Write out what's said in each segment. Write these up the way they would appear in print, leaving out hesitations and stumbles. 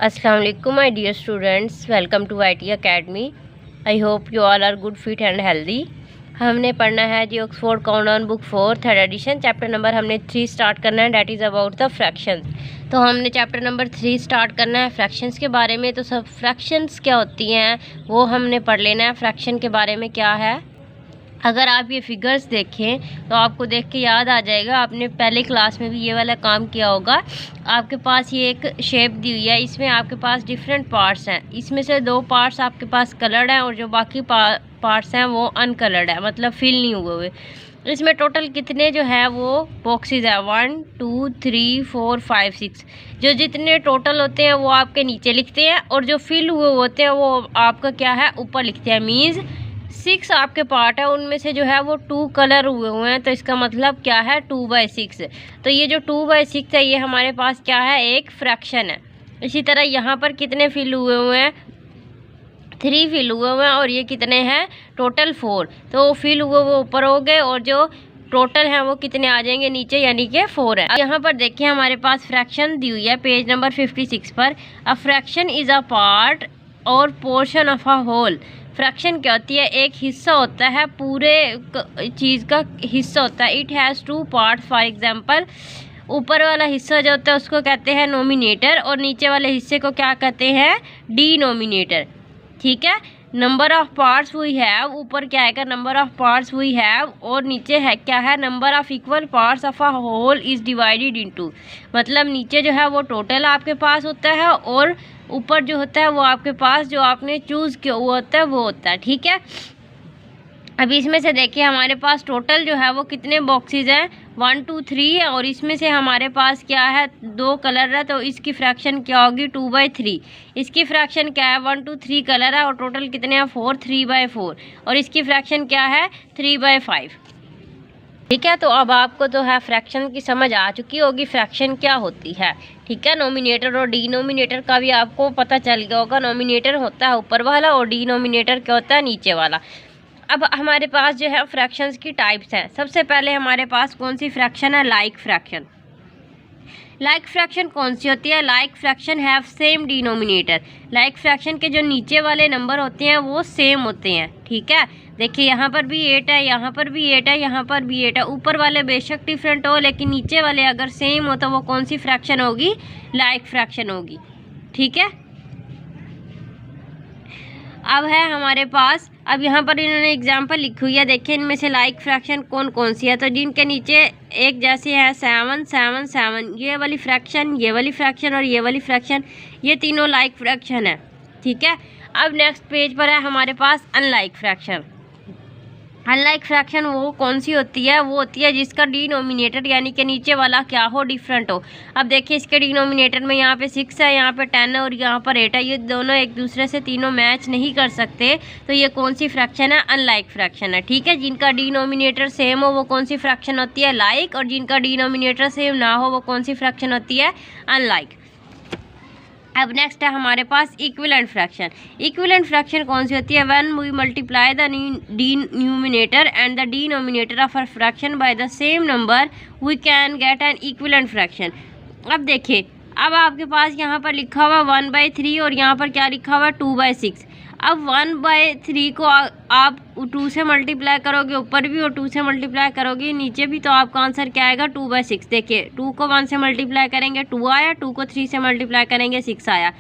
Assalamu alaikum my dear students, welcome to IT Academy. I hope you all are good, fit and healthy. हमने पढ़ना है जी Oxford countdown book 4 third edition chapter number हमने 3 start करना है, that is about the fractions. तो हमने chapter number 3 start करना है फ्रैक्शंस के बारे में। तो सब फ्रैक्शंस क्या होती हैं वो हमने पढ़ लेना है। फ्रैक्शन के बारे में क्या है, अगर आप ये फिगर्स देखें तो आपको देख के याद आ जाएगा, आपने पहले क्लास में भी ये वाला काम किया होगा। आपके पास ये एक शेप दी हुई है, इसमें आपके पास डिफरेंट पार्ट्स हैं। इसमें से 2 पार्ट्स आपके पास कलर्ड हैं और जो बाकी पार्ट्स हैं वो अनकलर्ड है, मतलब फिल नहीं हुए हुए। इसमें टोटल कितने जो है वो बॉक्सेस है, 1 2 3 4 5 6। जो जितने टोटल होते हैं वो आपके नीचे लिखते हैं और जो फिल हुए होते हैं वो आपका क्या है ऊपर लिखते हैं। मीन्स 6 आपके पार्ट है, उनमें से जो है वो 2 कलर हुए हैं, तो इसका मतलब क्या है 2/6। तो ये जो 2/6 है ये हमारे पास क्या है, एक फ्रैक्शन है। इसी तरह यहाँ पर कितने फिल हुए हैं, 3 फिल हुए हैं और ये कितने हैं टोटल 4। तो फिल हुए वो ऊपर हो गए और जो टोटल है वो कितने आ जाएंगे नीचे, यानी कि 4 है। यहाँ पर देखिए हमारे पास फ्रैक्शन दी हुई है पेज नंबर 56 पर। A fraction is a part और portion of a whole. Fraction क्या होती है, एक हिस्सा होता है, पूरे चीज़ का हिस्सा होता है। It has 2 parts. For example ऊपर वाला हिस्सा जो होता है उसको कहते हैं नोमिनेटर और नीचे वाले हिस्से को क्या कहते हैं, डिनोमिनेटर। ठीक है, number of parts we have, ऊपर क्या आएगा number of parts we have और नीचे है क्या है, number of equal parts of a whole is divided into. मतलब नीचे जो है वो टोटल आपके पास होता है और ऊपर जो होता है वो आपके पास जो आपने चूज़ किया हुआ होता है वो होता है। ठीक है, अब इसमें से देखिए हमारे पास टोटल जो है वो कितने बॉक्सेस हैं, 1 2 3 है और इसमें से हमारे पास क्या है 2 कलर है, तो इसकी फ्रैक्शन क्या होगी 2/3। इसकी फ्रैक्शन क्या है 1 2 3 कलर है और टोटल कितने हैं 4, 3/4 और इसकी फ्रैक्शन क्या है 3/5। ठीक है, तो अब आपको तो है फ्रैक्शन की समझ आ चुकी होगी, फ्रैक्शन क्या होती है। ठीक है, नोमिनेटर और डिनोमिनेटर का भी आपको पता चल गया होगा। नोमिनेटर होता है ऊपर वाला और डिनोमिनेटर क्या होता है नीचे वाला। अब हमारे पास जो है फ्रैक्शंस की टाइप्स हैं। सबसे पहले हमारे पास कौन सी फ्रैक्शन है, लाइक फ्रैक्शन। लाइक फ्रैक्शन कौन सी होती है, like fraction have same denominator. Like fraction के जो नीचे वाले नंबर होते हैं वो सेम होते हैं। ठीक है, देखिए यहाँ पर भी 8 है, यहाँ पर भी 8 है, यहाँ पर भी 8 है। ऊपर वाले बेशक डिफरेंट हो लेकिन नीचे वाले अगर सेम हो तो वो कौन सी फ्रैक्शन होगी, लाइक फ्रैक्शन होगी। ठीक है, अब है हमारे पास, अब यहाँ पर इन्होंने एग्जाम्पल लिखी हुई है, देखिए इनमें से लाइक फ्रैक्शन कौन कौन सी है। तो जिनके नीचे एक जैसे है 7 7 7, ये वाली फ्रैक्शन, ये वाली फ्रैक्शन और ये वाली फ्रैक्शन, ये तीनों लाइक फ्रैक्शन है। ठीक है, अब नेक्स्ट पेज पर है हमारे पास अनलाइक फ्रैक्शन। अनलाइक फ्रैक्शन वो कौन सी होती है, वो होती है जिसका डिनोमिनेटर यानी कि नीचे वाला क्या हो, डिफरेंट हो। अब देखिए इसके डिनोमिनेटर में यहाँ पे 6 है, यहाँ पे 10 है और यहाँ पर 8 है। ये दोनों एक दूसरे से तीनों मैच नहीं कर सकते, तो ये कौन सी फ्रैक्शन है, अनलाइक फ्रैक्शन है। ठीक है, जिनका डिनोमिनेटर सेम हो वो कौन सी फ्रैक्शन होती है, लाइक, और जिनका डिनोमिनेटर सेम ना हो वो कौन सी फ्रैक्शन होती है, अनलाइक। अब नेक्स्ट है हमारे पास इक्विवेलेंट फ्रैक्शन। इक्विवेलेंट फ्रैक्शन कौन सी होती है, when we multiply the numerator and the denominator of a fraction by the same number we can get an equivalent fraction. अब देखिए, अब आपके पास यहाँ पर लिखा हुआ 1/3 और यहाँ पर क्या लिखा हुआ 2/6। अब 1/3 को आप 2 से मल्टीप्लाई करोगे, ऊपर भी और 2 से मल्टीप्लाई करोगे नीचे भी, तो आपका आंसर क्या आएगा 2/6। देखिए 2 को 1 से मल्टीप्लाई करेंगे 2 आया, 2 को 3 से मल्टीप्लाई करेंगे 6 आया।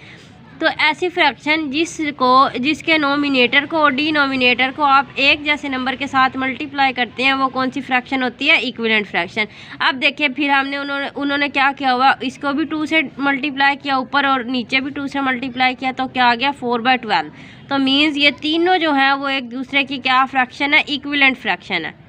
तो ऐसी फ्रैक्शन जिसके नोमिनेटर को और डिनोमिनेटर को आप एक जैसे नंबर के साथ मल्टीप्लाई करते हैं वो कौन सी फ्रैक्शन होती है, इक्विवेलेंट फ्रैक्शन। अब देखिए फिर हमने उन्होंने क्या किया हुआ, इसको भी 2 से मल्टीप्लाई किया ऊपर और नीचे भी 2 से मल्टीप्लाई किया, तो क्या आ गया 4/12। तो मीन्स ये तीनों जो है वो एक दूसरे की क्या फ्रैक्शन है, इक्विवेलेंट फ्रैक्शन है।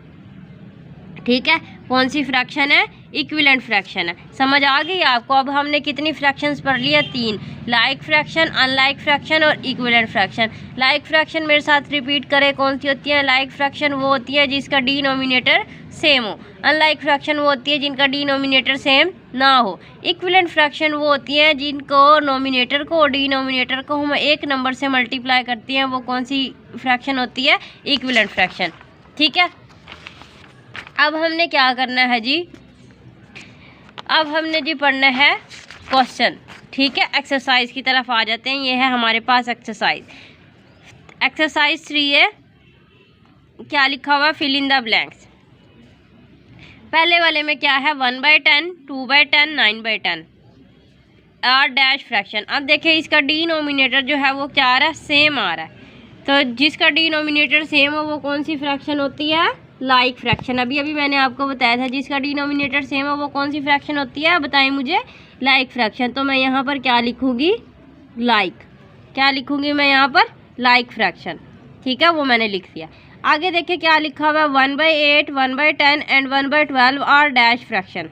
ठीक है, कौन सी फ्रैक्शन है, इक्विवेलेंट फ्रैक्शन है। समझ आ गई आपको। अब हमने कितनी फ्रैक्शंस पढ़ ली है, 3, लाइक फ्रैक्शन, अनलाइक फ्रैक्शन और इक्विवेलेंट फ्रैक्शन। लाइक फ्रैक्शन मेरे साथ रिपीट करें, कौन सी होती है, लाइक फ्रैक्शन वो होती है जिसका डिनोमिनेटर सेम हो। अनलाइक फ्रैक्शन वो होती है जिनका डिनोमिनेटर सेम ना हो। इक्विवेलेंट फ्रैक्शन वो होती है जिनको नोमिनेटर को और डिनोमिनेटर को हम एक नंबर से मल्टीप्लाई करते हैं, वो कौन सी फ्रैक्शन होती है, इक्विवेलेंट फ्रैक्शन। ठीक है, अब हमने क्या करना है जी, अब हमने जी पढ़ना है क्वेश्चन। ठीक है, एक्सरसाइज की तरफ आ जाते हैं। ये है हमारे पास एक्सरसाइज। एक्सरसाइज 3 है, क्या लिखा हुआ है, फिल इन द ब्लैंक्स। पहले वाले में क्या है, 1/10, 2/10, 9/10 आर डैश फ्रैक्शन। अब देखिए इसका डिनोमिनेटर जो है वो क्या आ रहा है, सेम आ रहा है। तो जिसका डिनोमिनेटर सेम हो वो कौन सी फ्रैक्शन होती है, लाइक फ्रैक्शन। अभी अभी मैंने आपको बताया था जिसका डिनोमिनेटर सेम हो वो कौन सी फ्रैक्शन होती है, बताएं मुझे, लाइक फ्रैक्शन। तो मैं यहाँ पर क्या लिखूँगी, लाइक, क्या लिखूँगी मैं यहाँ पर, लाइक फ्रैक्शन। ठीक है, वो मैंने लिख दिया। आगे देखिए क्या लिखा हुआ है, 1/8, 1/10 एंड 1/12 आर डैश फ्रैक्शन।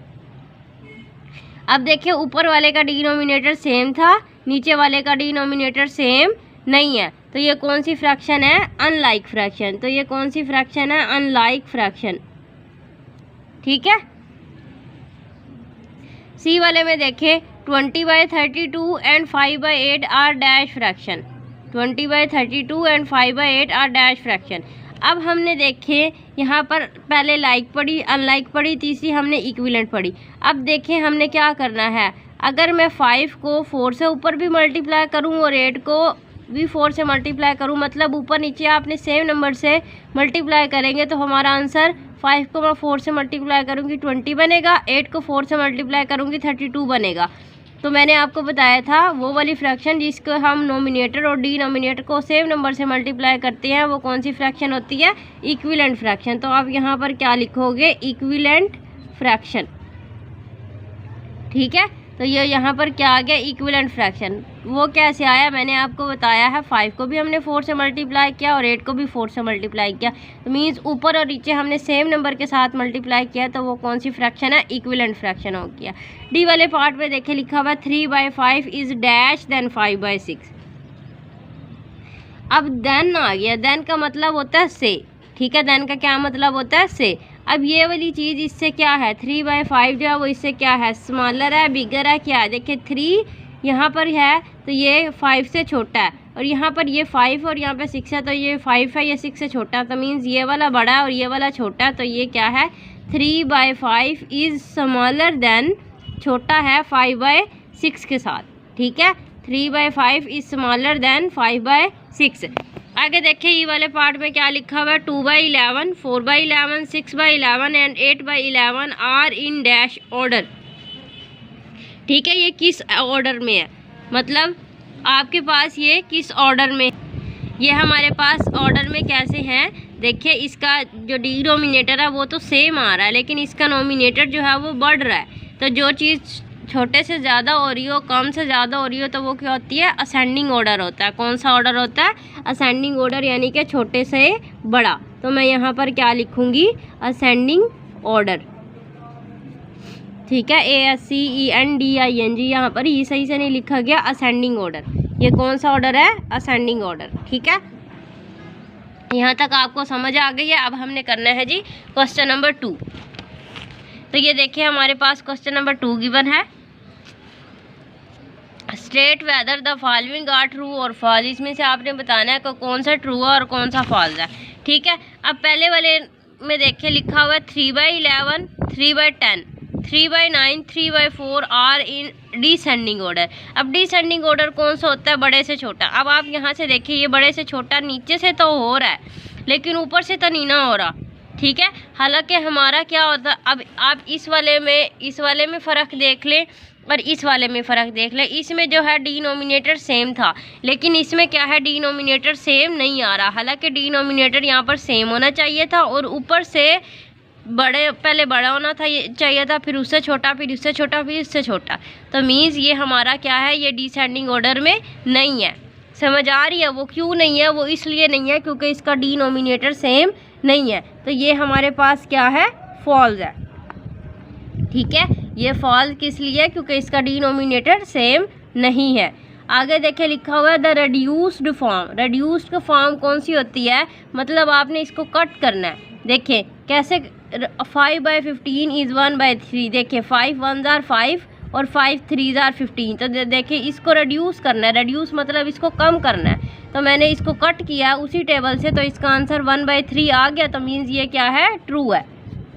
अब देखिए ऊपर वाले का डिनोमिनेटर सेम था, नीचे वाले का डिनोमिनेटर सेम नहीं है, तो ये कौन सी फ्रैक्शन है, अनलाइक फ्रैक्शन। तो ये कौन सी फ्रैक्शन है, अनलाइक फ्रैक्शन। ठीक है, सी वाले में देखें 20/32 and 5/8 are dash fraction. 20/32 and 5/8 are dash fraction. अब हमने देखे यहाँ पर पहले लाइक पढ़ी, अनलाइक पढ़ी, तीसरी हमने इक्विवेलेंट पढ़ी। अब देखें हमने क्या करना है, अगर मैं 5 को 4 से ऊपर भी मल्टीप्लाई करूँ और 8 को भी 4 से मल्टीप्लाई करूँ, मतलब ऊपर नीचे आपने सेम नंबर से मल्टीप्लाई करेंगे, तो हमारा आंसर 5 को मैं 4 से मल्टीप्लाई करूँगी 20 बनेगा, 8 को 4 से मल्टीप्लाई करूँगी 32 बनेगा। तो मैंने आपको बताया था वो वाली फ्रैक्शन जिसको हम नोमिनेटर और डिनोमिनेटर को सेम नंबर से मल्टीप्लाई करते हैं वो कौन सी फ्रैक्शन होती है, इक्विवेलेंट फ्रैक्शन। तो आप यहाँ पर क्या लिखोगे, इक्विवेलेंट फ्रैक्शन। ठीक है, तो ये यहाँ पर क्या आ गया, इक्विवेलेंट फ्रैक्शन। वो कैसे आया, मैंने आपको बताया है, 5 को भी हमने 4 से मल्टीप्लाई किया और 8 को भी 4 से मल्टीप्लाई किया। तो मीन्स ऊपर और नीचे हमने सेम नंबर के साथ मल्टीप्लाई किया, तो वो कौन सी फ्रैक्शन है, इक्विवेलेंट फ्रैक्शन हो गया। डी वाले पार्ट में देखिए लिखा हुआ 3/5 इज डैश देन 5/6। अब देन आ गया, देन का मतलब होता है से। ठीक है, देन का क्या मतलब होता है, से। अब ये वाली चीज़ इससे क्या है, 3/5 जो है वो इससे क्या है, स्मॉलर है, बिगर है, क्या है। देखिए 3 यहाँ पर है तो ये 5 से छोटा है, और यहाँ पर ये 5 और यहाँ पे 6 है, तो ये 5 है, ये 6 से छोटा है, तो मीन्स ये वाला बड़ा है और ये वाला छोटा है। तो ये क्या है, 3/5 इज़ स्मॉलर देन, छोटा है 5/6 के साथ। ठीक है, 3/5 इज़ स्मॉलर देन 5/6। आगे देखिए ये वाले पार्ट में क्या लिखा हुआ है, 2/11, 4/11, 6/11 and 8/11 are in dash order. ठीक है, ये किस ऑर्डर में है, मतलब आपके पास ये किस ऑर्डर में, ये हमारे पास ऑर्डर में कैसे हैं। देखिए इसका जो डिनोमिनेटर है वो तो सेम आ रहा है, लेकिन इसका नोमिनेटर जो है वो बढ़ रहा है। तो जो चीज़ छोटे से ज़्यादा हो रही हो, कम से ज़्यादा हो रही हो, तो वो क्या होती है, असेंडिंग ऑर्डर होता है। कौन सा ऑर्डर होता है, असेंडिंग ऑर्डर, यानी कि छोटे से बड़ा। तो मैं यहाँ पर क्या लिखूँगी, असेंडिंग ऑर्डर। ठीक है, ASCENDING, यहाँ पर ये सही से नहीं लिखा गया, असेंडिंग ऑर्डर। ये कौन सा ऑर्डर है, असेंडिंग ऑर्डर। ठीक है, यहाँ तक आपको समझ आ गई है। अब हमने करना है जी क्वेश्चन नंबर 2। तो ये देखिए हमारे पास क्वेश्चन नंबर 2 गिवन है, state whether the following are true और फॉल्स। इसमें से आपने बताना है कि कौन सा ट्रू है और कौन सा फॉल्स है। ठीक है, अब पहले वाले में देखिए लिखा हुआ है 3/11, 3/10, 3/9, 3/4 आर इन डिसेंडिंग ऑर्डर। अब डिसेंडिंग ऑर्डर कौन सा होता है, बड़े से छोटा। अब आप यहाँ से देखिए ये बड़े से छोटा नीचे से तो हो रहा है, लेकिन ऊपर से तो नहीं ना हो रहा। ठीक है, हालांकि हमारा क्या होता है, अब आप इस वाले में फ़र्क देख लें और इस वाले में फ़र्क देख लें। इसमें जो है डिनोमिनेटर सेम था, लेकिन इसमें क्या है, डिनोमिनेटर सेम नहीं आ रहा। हालांकि डिनोमिनेटर यहाँ पर सेम होना चाहिए था और ऊपर से पहले बड़ा होना था ये चाहिए था, फिर उससे छोटा, फिर उससे छोटा, फिर उससे छोटा। तो मीन्स ये हमारा क्या है, ये डिसेंडिंग ऑर्डर में नहीं है। समझ आ रही है, वो क्यों नहीं है, वो इसलिए नहीं है क्योंकि इसका डिनोमिनेटर सेम नहीं है। तो ये हमारे पास क्या है, फॉल्स है। ठीक है, ये फॉल्स किस लिए, क्योंकि इसका डिनोमिनेटर सेम नहीं है। आगे देखे लिखा हुआ है the reduced form. Reduced form कौन सी होती है, मतलब आपने इसको कट करना है। देखिए कैसे, 5/15 इज़ 1/3। देखिए 5 1s are 5 और 5 3s are 15। तो देखिए इसको रेड्यूस करना है, रेड्यूस मतलब इसको कम करना है। तो मैंने इसको कट किया उसी टेबल से, तो इसका आंसर 1/3 आ गया। तो मीन्स ये क्या है, ट्रू है।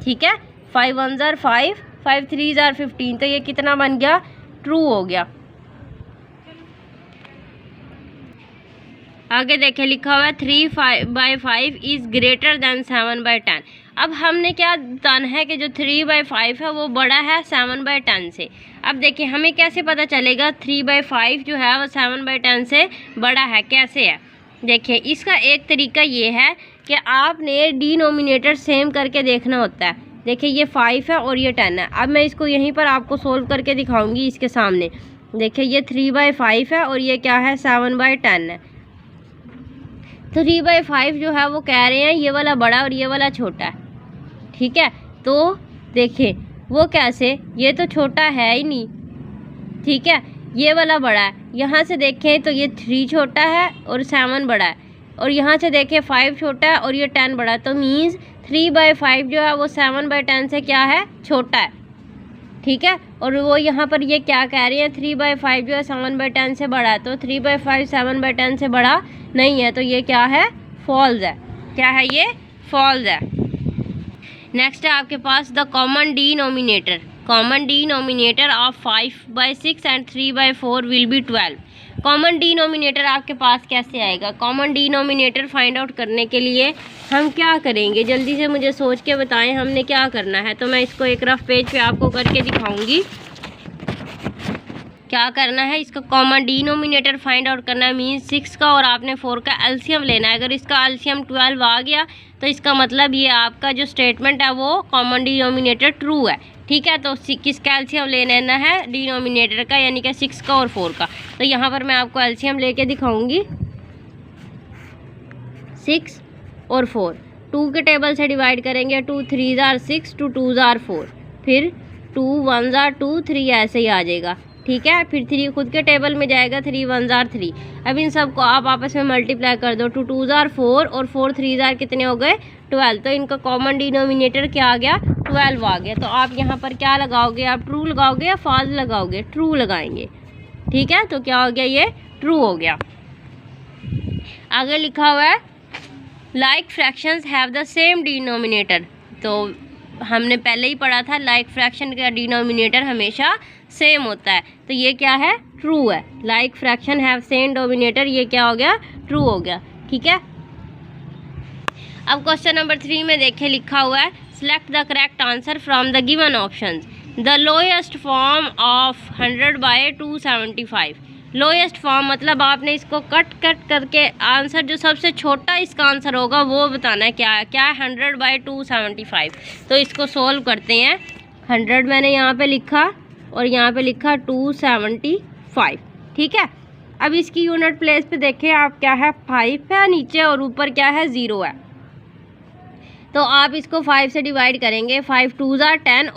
ठीक है, 5 1s are 5, 5 3s are 15। तो ये कितना बन गया, ट्रू हो गया। आगे देखिए लिखा हुआ है 3/5 इज़ ग्रेटर देन 7/10। अब हमने क्या बताना है कि जो 3/5 है वो बड़ा है 7/10 से। अब देखिए हमें कैसे पता चलेगा 3/5 जो है वो 7/10 से बड़ा है, कैसे है? देखिए इसका एक तरीका ये है कि आपने डिनोमिनेटर सेम करके देखना होता है। देखिए ये 5 है और ये 10 है। अब मैं इसको यहीं पर आपको सोल्व करके दिखाऊंगी इसके सामने। देखिए ये 3/5 है और ये क्या है 7/10 है। 3/5 जो है वो कह रहे हैं ये वाला बड़ा और ये वाला छोटा है, ठीक है। तो देखिए वो कैसे, ये तो छोटा है ही नहीं, ठीक है, ये वाला बड़ा है। यहाँ से देखें तो ये 3 छोटा है और 7 बड़ा है, और यहाँ से देखें 5 छोटा है और ये 10 बड़ा है। तो मीन्स 3/5 जो है वो 7/10 से क्या है, छोटा है, ठीक है। और वो यहाँ पर ये क्या कह रही है 3/5 जो है 7/10 से बड़ा है। तो 3/5 7/10 से बड़ा नहीं है, तो ये क्या है, फॉल्स है। क्या है ये, फॉल्स है। नेक्स्ट है आपके पास the common denominator. Common denominator of 5/6 and 3/4 will be 12। Common denominator आपके पास कैसे आएगा? कॉमन डिनोमिनेटर फाइंड आउट करने के लिए हम क्या करेंगे, जल्दी से मुझे सोच के बताएं हमने क्या करना है। तो मैं इसको एक रफ पेज पे आपको करके दिखाऊंगी क्या करना है। इसका कॉमन डिनोमिनेटर फाइंड आउट करना है, मीन्स 6 का और आपने 4 का एलसीएम लेना है। अगर इसका एलसीएम 12 आ गया तो इसका मतलब ये आपका जो स्टेटमेंट है वो कॉमन डिनोमिनेटर ट्रू है, ठीक है। तो किसका एलसीएम लेना है, डिनोमिनेटर का, यानी कि 6 का और 4 का। तो यहाँ पर मैं आपको एलसीएम लेके दिखाऊंगी। 6 और 4 2 के टेबल से डिवाइड करेंगे, 2 3 जार 6, 2 2 जार 4, फिर 2 1 जार 2, 3 ऐसे ही आ जाएगा, ठीक है। फिर 3 खुद के टेबल में जाएगा, 3 1 जार 3। अब इन सब को आप आपस में मल्टीप्लाई कर दो, 2 2 जार 4 और 4 3 जार कितने हो गए, 12। तो इनका कॉमन डिनोमिनेटर क्या आ गया, 12 आ गया। तो आप यहाँ पर क्या लगाओगे, आप ट्रू लगाओगे या फॉल्स लगाओगे, ट्रू लगाएंगे, ठीक है। तो क्या हो गया, ये ट्रू हो गया। आगे लिखा हुआ है like fractions have the same denominator. तो हमने पहले ही पढ़ा था लाइक फ्रैक्शन का डिनोमिनेटर हमेशा सेम होता है। तो ये क्या है, ट्रू है। Like fraction have same denominator, ये क्या हो गया, ट्रू हो गया, ठीक है। अब क्वेश्चन नंबर 3 में देखिए लिखा हुआ है select the correct answer from the given options. The lowest form of 100/275। Lowest form मतलब आपने इसको कट करके आंसर जो सबसे छोटा इसका आंसर होगा वो बताना है। क्या है 100/275। तो इसको सोल्व करते हैं। 100 मैंने यहाँ पे लिखा और यहाँ पे लिखा 275, ठीक है। अब इसकी यूनिट प्लेस पे देखें आप, क्या है 5 है नीचे और ऊपर क्या है 0 है। तो आप इसको 5 से डिवाइड करेंगे, 5 2 जार 10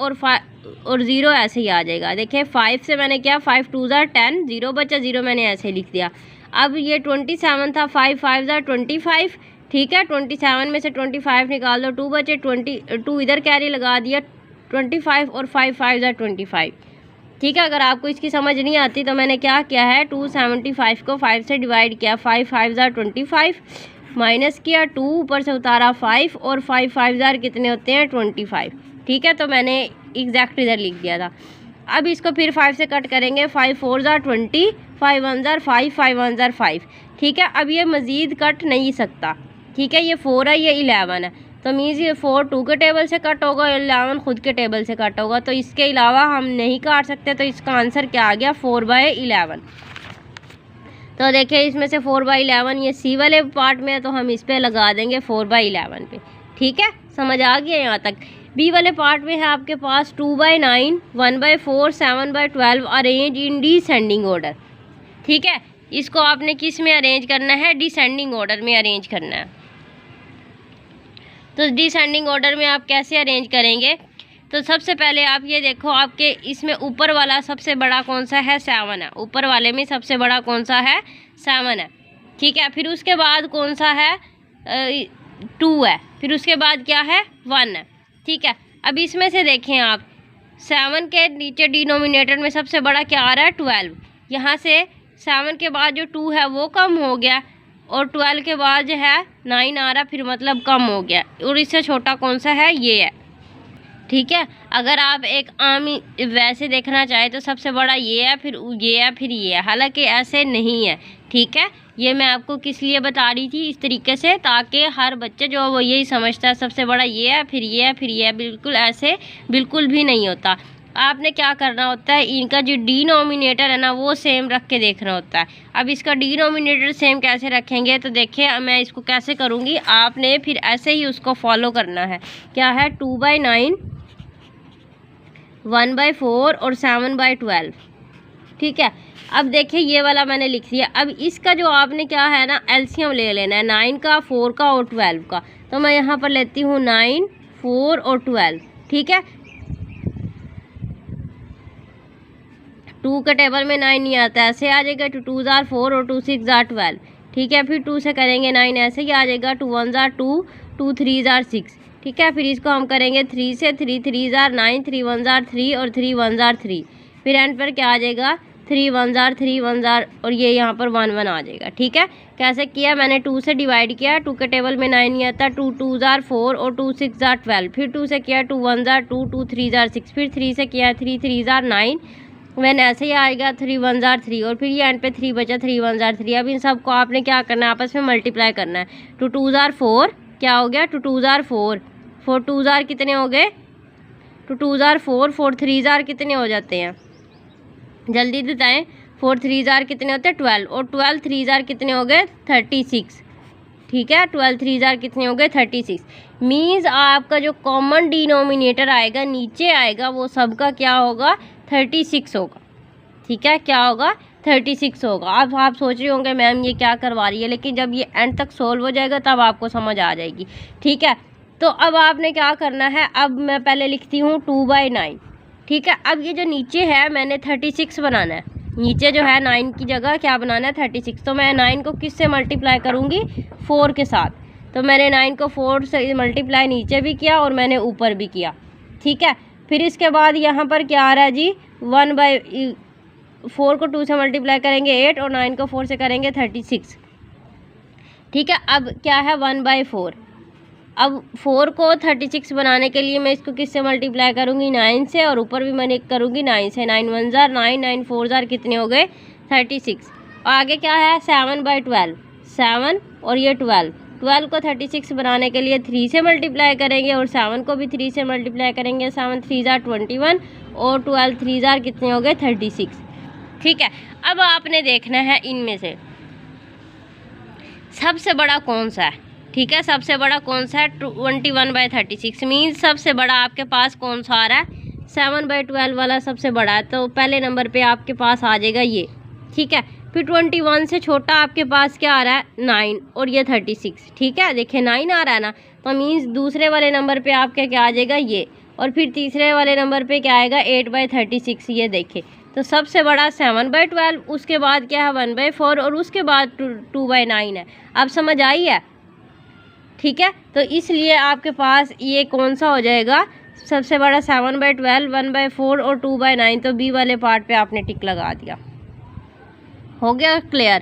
और 0 ऐसे ही आ जाएगा। देखिए 5 से मैंने क्या 5 2 जार 10, 0 बचा, 0 मैंने ऐसे ही लिख दिया। अब ये 27 था, 5 5 जार 25, ठीक है। 27 में से 25 निकाल दो, 2 बचे, 2 इधर कैरी लगा दिया, 25 और 5 5 जार 25, ठीक है। अगर आपको इसकी समझ नहीं आती तो मैंने क्या किया है 275 को 5 से डिवाइड किया, 5 5 जार 25 माइनस किया, 2 ऊपर से उतारा 5 और 5 5 जार कितने होते हैं 25, ठीक है। तो मैंने एग्जैक्ट इधर लिख दिया था। अब इसको फिर 5 से कट करेंगे, 5 4 जार 20, 5 1 जार 5, 5 1 जार 5, ठीक है। अब ये मज़ीद कट नहीं सकता, ठीक है। ये 4 है, ये 11 है, तो मीन्स ये 4 2 के टेबल से कट होगा, 11 खुद के टेबल से कट होगा। तो इसके अलावा हम नहीं काट सकते। तो इसका आंसर क्या आ गया 4/11। तो देखिए इसमें से 4/11 ये सी वाले पार्ट में है, तो हम इस पर लगा देंगे 4/11 पे, ठीक है। समझ आ गया यहाँ तक। बी वाले पार्ट में है आपके पास 2/9, 1/4, 7/12 अरेंज इन डिसेंडिंग ऑर्डर, ठीक है। इसको आपने किस में अरेंज करना है, डिसेंडिंग ऑर्डर में अरेंज करना है। तो डिसेंडिंग ऑर्डर में आप कैसे अरेंज करेंगे, तो सबसे पहले आप ये देखो आपके इसमें ऊपर वाला सबसे बड़ा कौन सा है, 7 है। ऊपर वाले में सबसे बड़ा कौन सा है, 7 है, ठीक है। फिर उसके बाद कौन सा है, 2 है। फिर उसके बाद क्या है, 1 है, ठीक है। अब इसमें से देखें आप 7 के नीचे डिनोमिनेटर में सबसे बड़ा क्या आ रहा है, 12। यहाँ से 7 के बाद जो 2 है वो कम हो गया और 12 के बाद जो है 9 आ रहा, फिर मतलब कम हो गया। और इससे छोटा कौन सा है, ये है, ठीक है। अगर आप एक आम वैसे देखना चाहे तो सबसे बड़ा ये है, फिर ये है, फिर ये है। हालांकि ऐसे नहीं है, ठीक है, ये मैं आपको किस लिए बता रही थी इस तरीके से, ताकि हर बच्चे जो वो यही समझता है सबसे बड़ा ये है, फिर ये है, फिर ये है। बिल्कुल ऐसे बिल्कुल भी नहीं होता। आपने क्या करना होता है, इनका जो डिनोमिनेटर है ना वो सेम रख के देखना होता है। अब इसका डिनोमिनेटर सेम कैसे रखेंगे, तो देखिए मैं इसको कैसे करूँगी, आपने फिर ऐसे ही उसको फॉलो करना है। क्या है, 2/9, 1/4 और 7/12। ठीक है, अब देखिए ये वाला मैंने लिख दिया। अब इसका जो आपने क्या है ना एलसीएम ले लेना है, 9 का, 4 का और 12 का। तो मैं यहाँ पर लेती हूँ 9, 4 और 12। ठीक है, 2 के टेबल में 9 नहीं आता, ऐसे आ जाएगा। 2 2 जार 4 और 2 6 जार 12। ठीक है, फिर 2 से करेंगे 9, ऐसे ही आ जाएगा। 2 1 जार 2, 2 3 जार 6। ठीक है, फिर इसको हम करेंगे 3 से, 3 3 जार 9, 3 1 जार 3 और 3 1 जार 3। फिर एंड पर क्या आ जाएगा, 3 1 जार 3 1 जार और ये यहाँ पर 1 1 आ जाएगा। ठीक है, कैसे किया, मैंने 2 से डिवाइड किया, 2 के टेबल में 9 नहीं आता। 2 2 जार 4 और 2 6 जार 12। फिर 2 से किया 2 1 जार 2, 2 3 जार 6। फिर 3 से किया 3 3 जार 9, वैन ऐसे ही आएगा 3 1 जार 3 और फिर ये एंड पे 3 बचा, 3 1 जार 3। अब इन सबको आपने क्या करना है, आपस में मल्टीप्लाई करना है। 2 2 जार 4 क्या हो गया, 2 2 जार 4, 4 2 जार कितने हो गए, 2 2 जार 4, 4 3 जार कितने हो जाते हैं, जल्दी बताएं। 4 3 जार कितने होते हैं, 12 और 12 3 जार कितने हो गए, 36। ठीक है, 12 3 जार कितने हो गए, 36। मीन्स आपका जो कॉमन डिनोमिनेटर आएगा नीचे आएगा वो सबका क्या होगा, 36 होगा। ठीक है, क्या होगा, 36 होगा। अब आप सोच रहे होंगे मैम ये क्या करवा रही है, लेकिन जब ये एंड तक सोल्व हो जाएगा तब आपको समझ आ जाएगी। ठीक है, तो अब आपने क्या करना है, अब मैं पहले लिखती हूँ 2/9। ठीक है, अब ये जो नीचे है मैंने 36 बनाना है, नीचे जो है 9 की जगह क्या बनाना है, 36। तो मैं 9 को किससे मल्टीप्लाई करूँगी, 4 के साथ। तो मैंने 9 को 4 से मल्टीप्लाई नीचे भी किया और मैंने ऊपर भी किया। ठीक है, फिर इसके बाद यहाँ पर क्या आ रहा है जी, 1/4 को 2 से मल्टीप्लाई करेंगे 8 और 9 को 4 से करेंगे 36। ठीक है, अब क्या है 1/4। अब 4 को 36 बनाने के लिए मैं इसको किससे मल्टीप्लाई करूँगी, 9 से, और ऊपर भी मैं करूँगी 9 से। 9 1 जार 9, 9 4 जार कितने हो गए, 36। और आगे क्या है, 7/12, 7 और ये 12। 12 को 36 बनाने के लिए 3 से मल्टीप्लाई करेंगे और 7 को भी 3 से मल्टीप्लाई करेंगे। 7 3 जार 21 और 12 3 जार कितने हो गए, 36। ठीक है, अब आपने देखना है इनमें से सबसे बड़ा कौन सा है। ठीक है, सबसे बड़ा कौन सा है, 21/36। मीन्स सबसे बड़ा आपके पास कौन सा आ रहा है, 7/12 वाला सबसे बड़ा है। तो पहले नंबर पे आपके पास आ जाएगा ये। ठीक है, फिर 21 से छोटा आपके पास क्या आ रहा है, 9 और ये 36। ठीक है, देखिए 9 आ रहा है ना, तो मीन्स दूसरे वाले नंबर पे आपके क्या आ जाएगा ये, और फिर तीसरे वाले नंबर पे क्या आएगा, 8/36। ये देखिए, तो सबसे बड़ा 7/12, उसके बाद क्या है 1/4 और उसके बाद 2/9 है। अब समझ आई है। ठीक है, तो इसलिए आपके पास ये कौन सा हो जाएगा, सबसे बड़ा 7/12, 1/4 और 2/9। तो बी वाले पार्ट पे आपने टिक लगा दिया। हो गया क्लियर,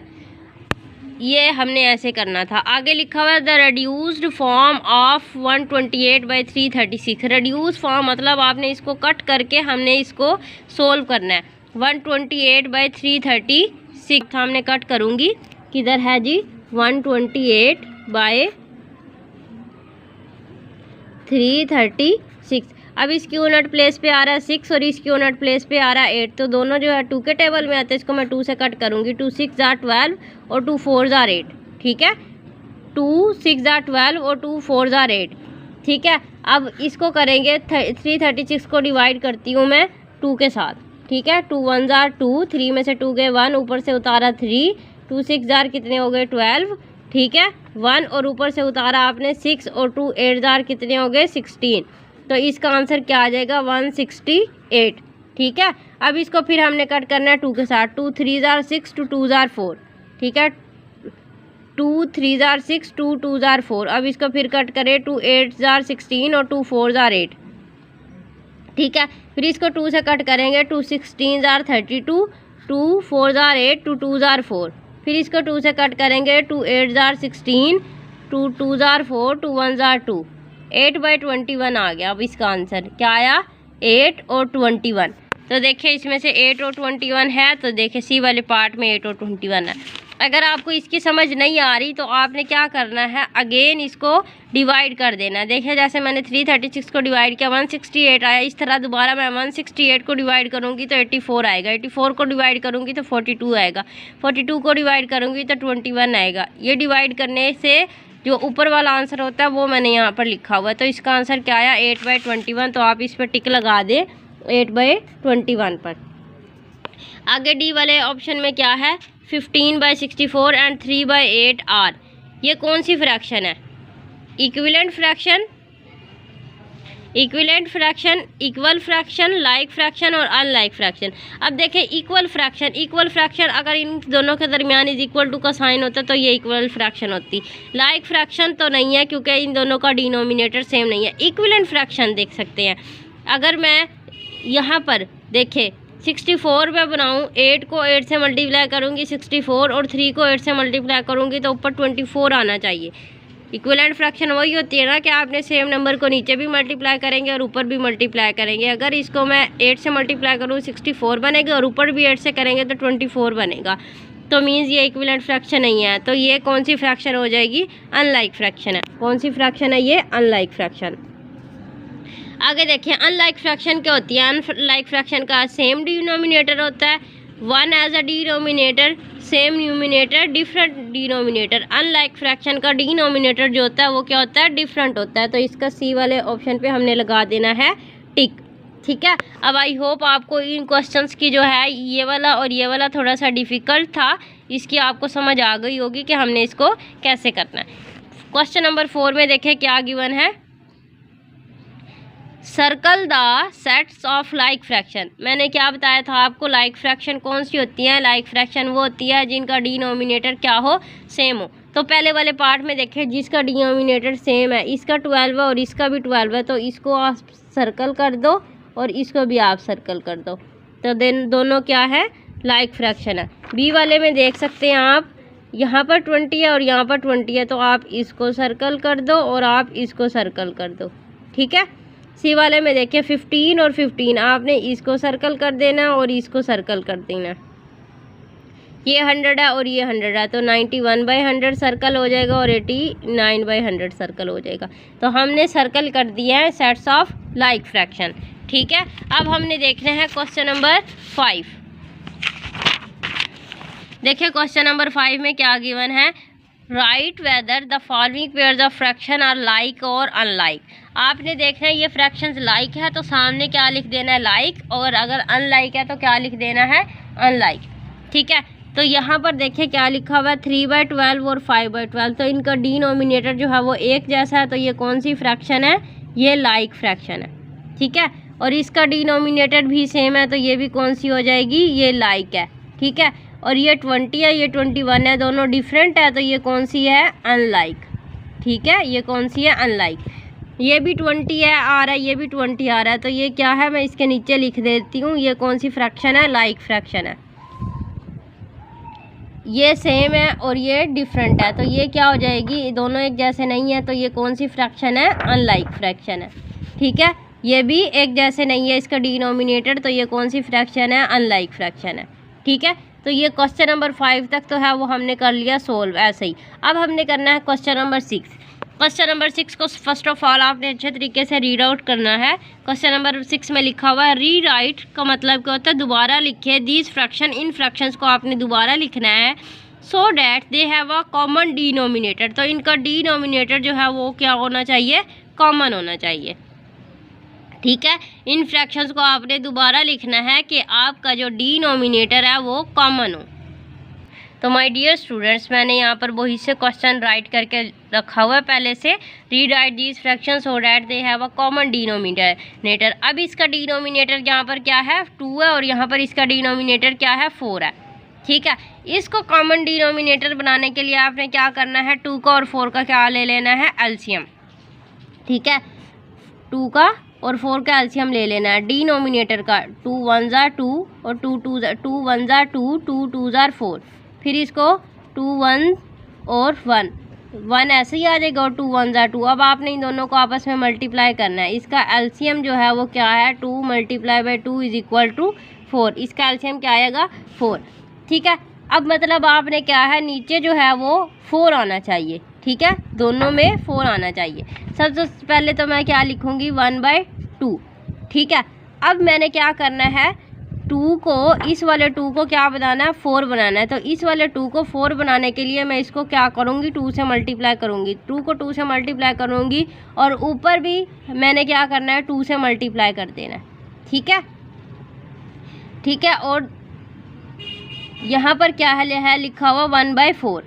ये हमने ऐसे करना था। आगे लिखा हुआ है the reduced form of 128/336। Reduce form मतलब आपने इसको कट करके हमने इसको सोल्व करना है। 128/336 हमने कट करूँगी, किधर है जी, 128/336। अब इसकी यूनिट प्लेस पे आ रहा है 6 और इसकी यूनिट प्लेस पे आ रहा है 8। तो दोनों जो है 2 के टेबल में आते हैं, इसको मैं 2 से कट करूँगी। 2 6 जार 12 और 2 4 जार 8। ठीक है, 2 6 जार 12 और 2 4 जार 8। ठीक है, अब इसको करेंगे 336 को डिवाइड करती हूँ मैं 2 के साथ। ठीक है, 2 1 जार 2, 3 में से 2 गए 1, ऊपर से उतारा 3, 2 6 जार कितने हो गए 12। ठीक है, 1 और ऊपर से उतारा आपने 6 और 2 8 जार कितने हो गए 16। तो इसका आंसर क्या आ जाएगा, 168। ठीक है, अब इसको फिर हमने कट करना है 2 के साथ। 2 3 जार 6, 2 2 जार 4। ठीक है, 2 3 जार 6, 2 2 जार 4। अब इसको फिर कट करें, 2 8 जार 16 और 2 4 जार 8। ठीक है, फिर इसको 2 से कट करेंगे, 2 16 जार 32, 2 4 जार 8, 2 2 जार 4। फिर इसको 2 से कट करेंगे, 2 8 जार 16, 2 2 जार 4, 2 1 जार 2। 8/21 आ गया। अब इसका आंसर क्या आया, 8 और 21। तो देखिए इसमें से 8 और 21 है, तो देखिए सी वाले पार्ट में 8 और 21 है। अगर आपको इसकी समझ नहीं आ रही तो आपने क्या करना है, अगेन इसको डिवाइड कर देना। देखिए जैसे मैंने 336 को डिवाइड किया 168 आया, इस तरह दोबारा मैं 168 को डिवाइड करूँगी तो 84 आएगा, 84 को डिवाइड करूँगी तो 42 आएगा, 42 को डिवाइड करूँगी तो 21 आएगा। ये डिवाइड करने से जो ऊपर वाला आंसर होता है वो मैंने यहाँ पर लिखा हुआ है। तो इसका आंसर क्या आया, 8/21। तो आप इस पर टिक लगा दें 8/21 पर। आगे डी वाले ऑप्शन में क्या है, 15/64 एंड 3/8 आर। ये कौन सी फ्रैक्शन है, equivalent fraction, equivalent fraction, equal fraction, like fraction और अनलाइक फ्रैक्शन। अब देखें इक्वल फ्रैक्शन, इक्वल फ्रैक्शन अगर इन दोनों के दरमियान इज इक्वल टू का साइन होता तो ये इक्वल फ्रैक्शन होती। लाइक फ्रैक्शन तो नहीं है क्योंकि इन दोनों का डिनोमिनेटर सेम नहीं है। इक्विवेलेंट फ्रैक्शन देख सकते हैं, अगर मैं यहाँ पर देखें 64 में बनाऊँ, 8 को 8 से मल्टीप्लाई करूँगी 64 और 3 को 8 से मल्टीप्लाई करूँगी तो ऊपर 24 आना चाहिए। इक्विवेलेंट फ्रैक्शन वही होती है ना कि आपने सेम नंबर को नीचे भी मल्टीप्लाई करेंगे और ऊपर भी मल्टीप्लाई करेंगे। अगर इसको मैं 8 से मल्टीप्लाई करूँ 64 बनेगा और ऊपर भी 8 से करेंगे तो 24 बनेगा। तो मीन्स ये इक्विवेलेंट फ्रैक्शन नहीं है। तो ये कौन सी फ्रैक्शन हो जाएगी, अनलाइक फ्रैक्शन है। कौन सी फ्रैक्शन है ये, अनलाइक फ्रैक्शन। आगे देखिए अनलाइक फ्रैक्शन क्या होती है। अनलाइक फ्रैक्शन का सेम डिनोमिनेटर होता है, 1 as a denominator, same numerator, different denominator. Unlike fraction का डिनोमिनेटर जो होता है वो क्या होता है, डिफरेंट होता है। तो इसका सी वाले ऑप्शन पे हमने लगा देना है टिक, ठीक है। अब आई होप आपको इन क्वेश्चंस की जो है ये वाला और ये वाला थोड़ा सा डिफ़िकल्ट था, इसकी आपको समझ आ गई होगी कि हमने इसको कैसे करना है। क्वेश्चन नंबर 4 में देखें क्या गिवन है, circle the sets of like fraction. मैंने क्या बताया था आपको, लाइक फ्रैक्शन कौन सी होती है, लाइक फ्रैक्शन वो होती है जिनका डिनोमिनेटर क्या हो, सेम हो। तो पहले वाले पार्ट में देखें जिसका डिनोमिनेटर सेम है, इसका 12 है और इसका भी 12 है, तो इसको आप सर्कल कर दो और इसको भी आप सर्कल कर दो, तो देन दोनों क्या है, लाइक फ्रैक्शन है। बी वाले में देख सकते हैं आप, यहाँ पर 20 है और यहाँ पर 20 है, तो आप इसको सर्कल कर दो और आप इसको सर्कल कर दो, ठीक है। सी वाले में देखिए 15 और 15, आपने इसको सर्कल कर देना और इसको सर्कल कर देना। ये 100 है और ये 100 है, तो 91/100 सर्कल हो जाएगा और 89/100 सर्कल हो जाएगा। तो हमने सर्कल कर दिया है सेट्स ऑफ लाइक फ्रैक्शन, ठीक है। अब हमने देखना है क्वेश्चन नंबर 5। देखिए क्वेश्चन नंबर 5 में क्या गिवन है, write whether the following pairs of fraction are like और अनलाइक। आपने देखना है ये फ्रैक्शंस लाइक है तो सामने क्या लिख देना है, लाइक, और अगर अनलाइक है तो क्या लिख देना है, अनलाइक, ठीक है। तो यहाँ पर देखिए क्या लिखा हुआ है, 3/12 और 5/12, तो इनका डिनोमिनेटर जो है वो एक जैसा है, तो ये कौन सी फ्रैक्शन है, ये लाइक फ्रैक्शन है, ठीक है। और इसका डिनोमिनेटर भी सेम है, तो ये भी कौन सी हो जाएगी, ये लाइक है, ठीक है। और ये 20 है, ये 21 है, दोनों डिफरेंट है, तो ये कौन सी है, अनलाइक, ठीक है। ये कौन सी है, अनलाइक। ये भी 20 है आ रहा है, ये भी 20 आ रहा है, तो ये क्या है, मैं इसके नीचे लिख देती हूँ, ये कौन सी फ्रैक्शन है, लाइक फ्रैक्शन है। ये सेम है और ये डिफरेंट है, तो ये क्या हो जाएगी, दोनों एक जैसे नहीं है, तो ये कौन सी फ्रैक्शन है, अनलाइक फ्रैक्शन है, ठीक है। ये भी एक जैसे नहीं है इसका डिनोमिनेटर, तो ये कौन सी फ्रैक्शन है, अनलाइक फ्रैक्शन है, ठीक है। तो ये क्वेश्चन नंबर 5 तक तो है वो हमने कर लिया सोल्व ऐसे ही। अब हमने करना है क्वेश्चन नंबर 6। क्वेश्चन नंबर 6 को फर्स्ट ऑफ ऑल आपने अच्छे तरीके से रीड आउट करना है। क्वेश्चन नंबर 6 में लिखा हुआ है री राइट का मतलब क्या होता है, दोबारा लिखे दीज फ्रैक्शन, इन फ्रैक्शंस को आपने दोबारा लिखना है, सो that they have a common denominator. तो इनका डिनोमिनेटर जो है वो क्या होना चाहिए, कॉमन होना चाहिए, ठीक है। इन फ्रैक्शंस को आपने दोबारा लिखना है कि आपका जो डिनोमिनेटर है वो कॉमन हो। तो माय डियर स्टूडेंट्स, मैंने यहाँ पर वही से क्वेश्चन राइट करके रखा हुआ है पहले से, read write these fractions so that they have a common denominator. अब इसका डिनोमिनेटर यहाँ पर क्या है, 2 है, और यहाँ पर इसका डिनोमिनेटर क्या है, 4 है, ठीक है। इसको कॉमन डिनोमिनेटर बनाने के लिए आपने क्या करना है, 2 का और 4 का क्या ले लेना है, एलसीएम, ठीक है। 2 का और 4 का एलसीएम ले लेना है डिनोमिनेटर का, 2 1 ज़ा 2 और 2 1 ज़ा 2, 2 2 ज़ा 4, फिर इसको 2 1 और 1 1 ऐसे ही आ जाएगा और 2 1 ज़ा 2। अब आपने इन दोनों को आपस में मल्टीप्लाई करना है। इसका एलसीएम जो है वो क्या है, 2 multiply by 2 is equal to 4। इसका एलसीएम क्या आएगा, 4। ठीक है, अब मतलब आपने क्या है, नीचे जो है वो 4 आना चाहिए। ठीक है, दोनों में 4 आना चाहिए। सबसे पहले तो मैं क्या लिखूँगी, 1/2। ठीक है, अब मैंने क्या करना है, 2 को, इस वाले 2 को क्या बनाना है, 4 बनाना है। तो इस वाले 2 को 4 बनाने के लिए मैं इसको क्या करूँगी, 2 से मल्टीप्लाई करूँगी। 2 को 2 से मल्टीप्लाई करूँगी और ऊपर भी मैंने क्या करना है, 2 से मल्टीप्लाई कर देना है। ठीक है, ठीक है, और यहाँ पर क्या है लिखा हुआ 1/4।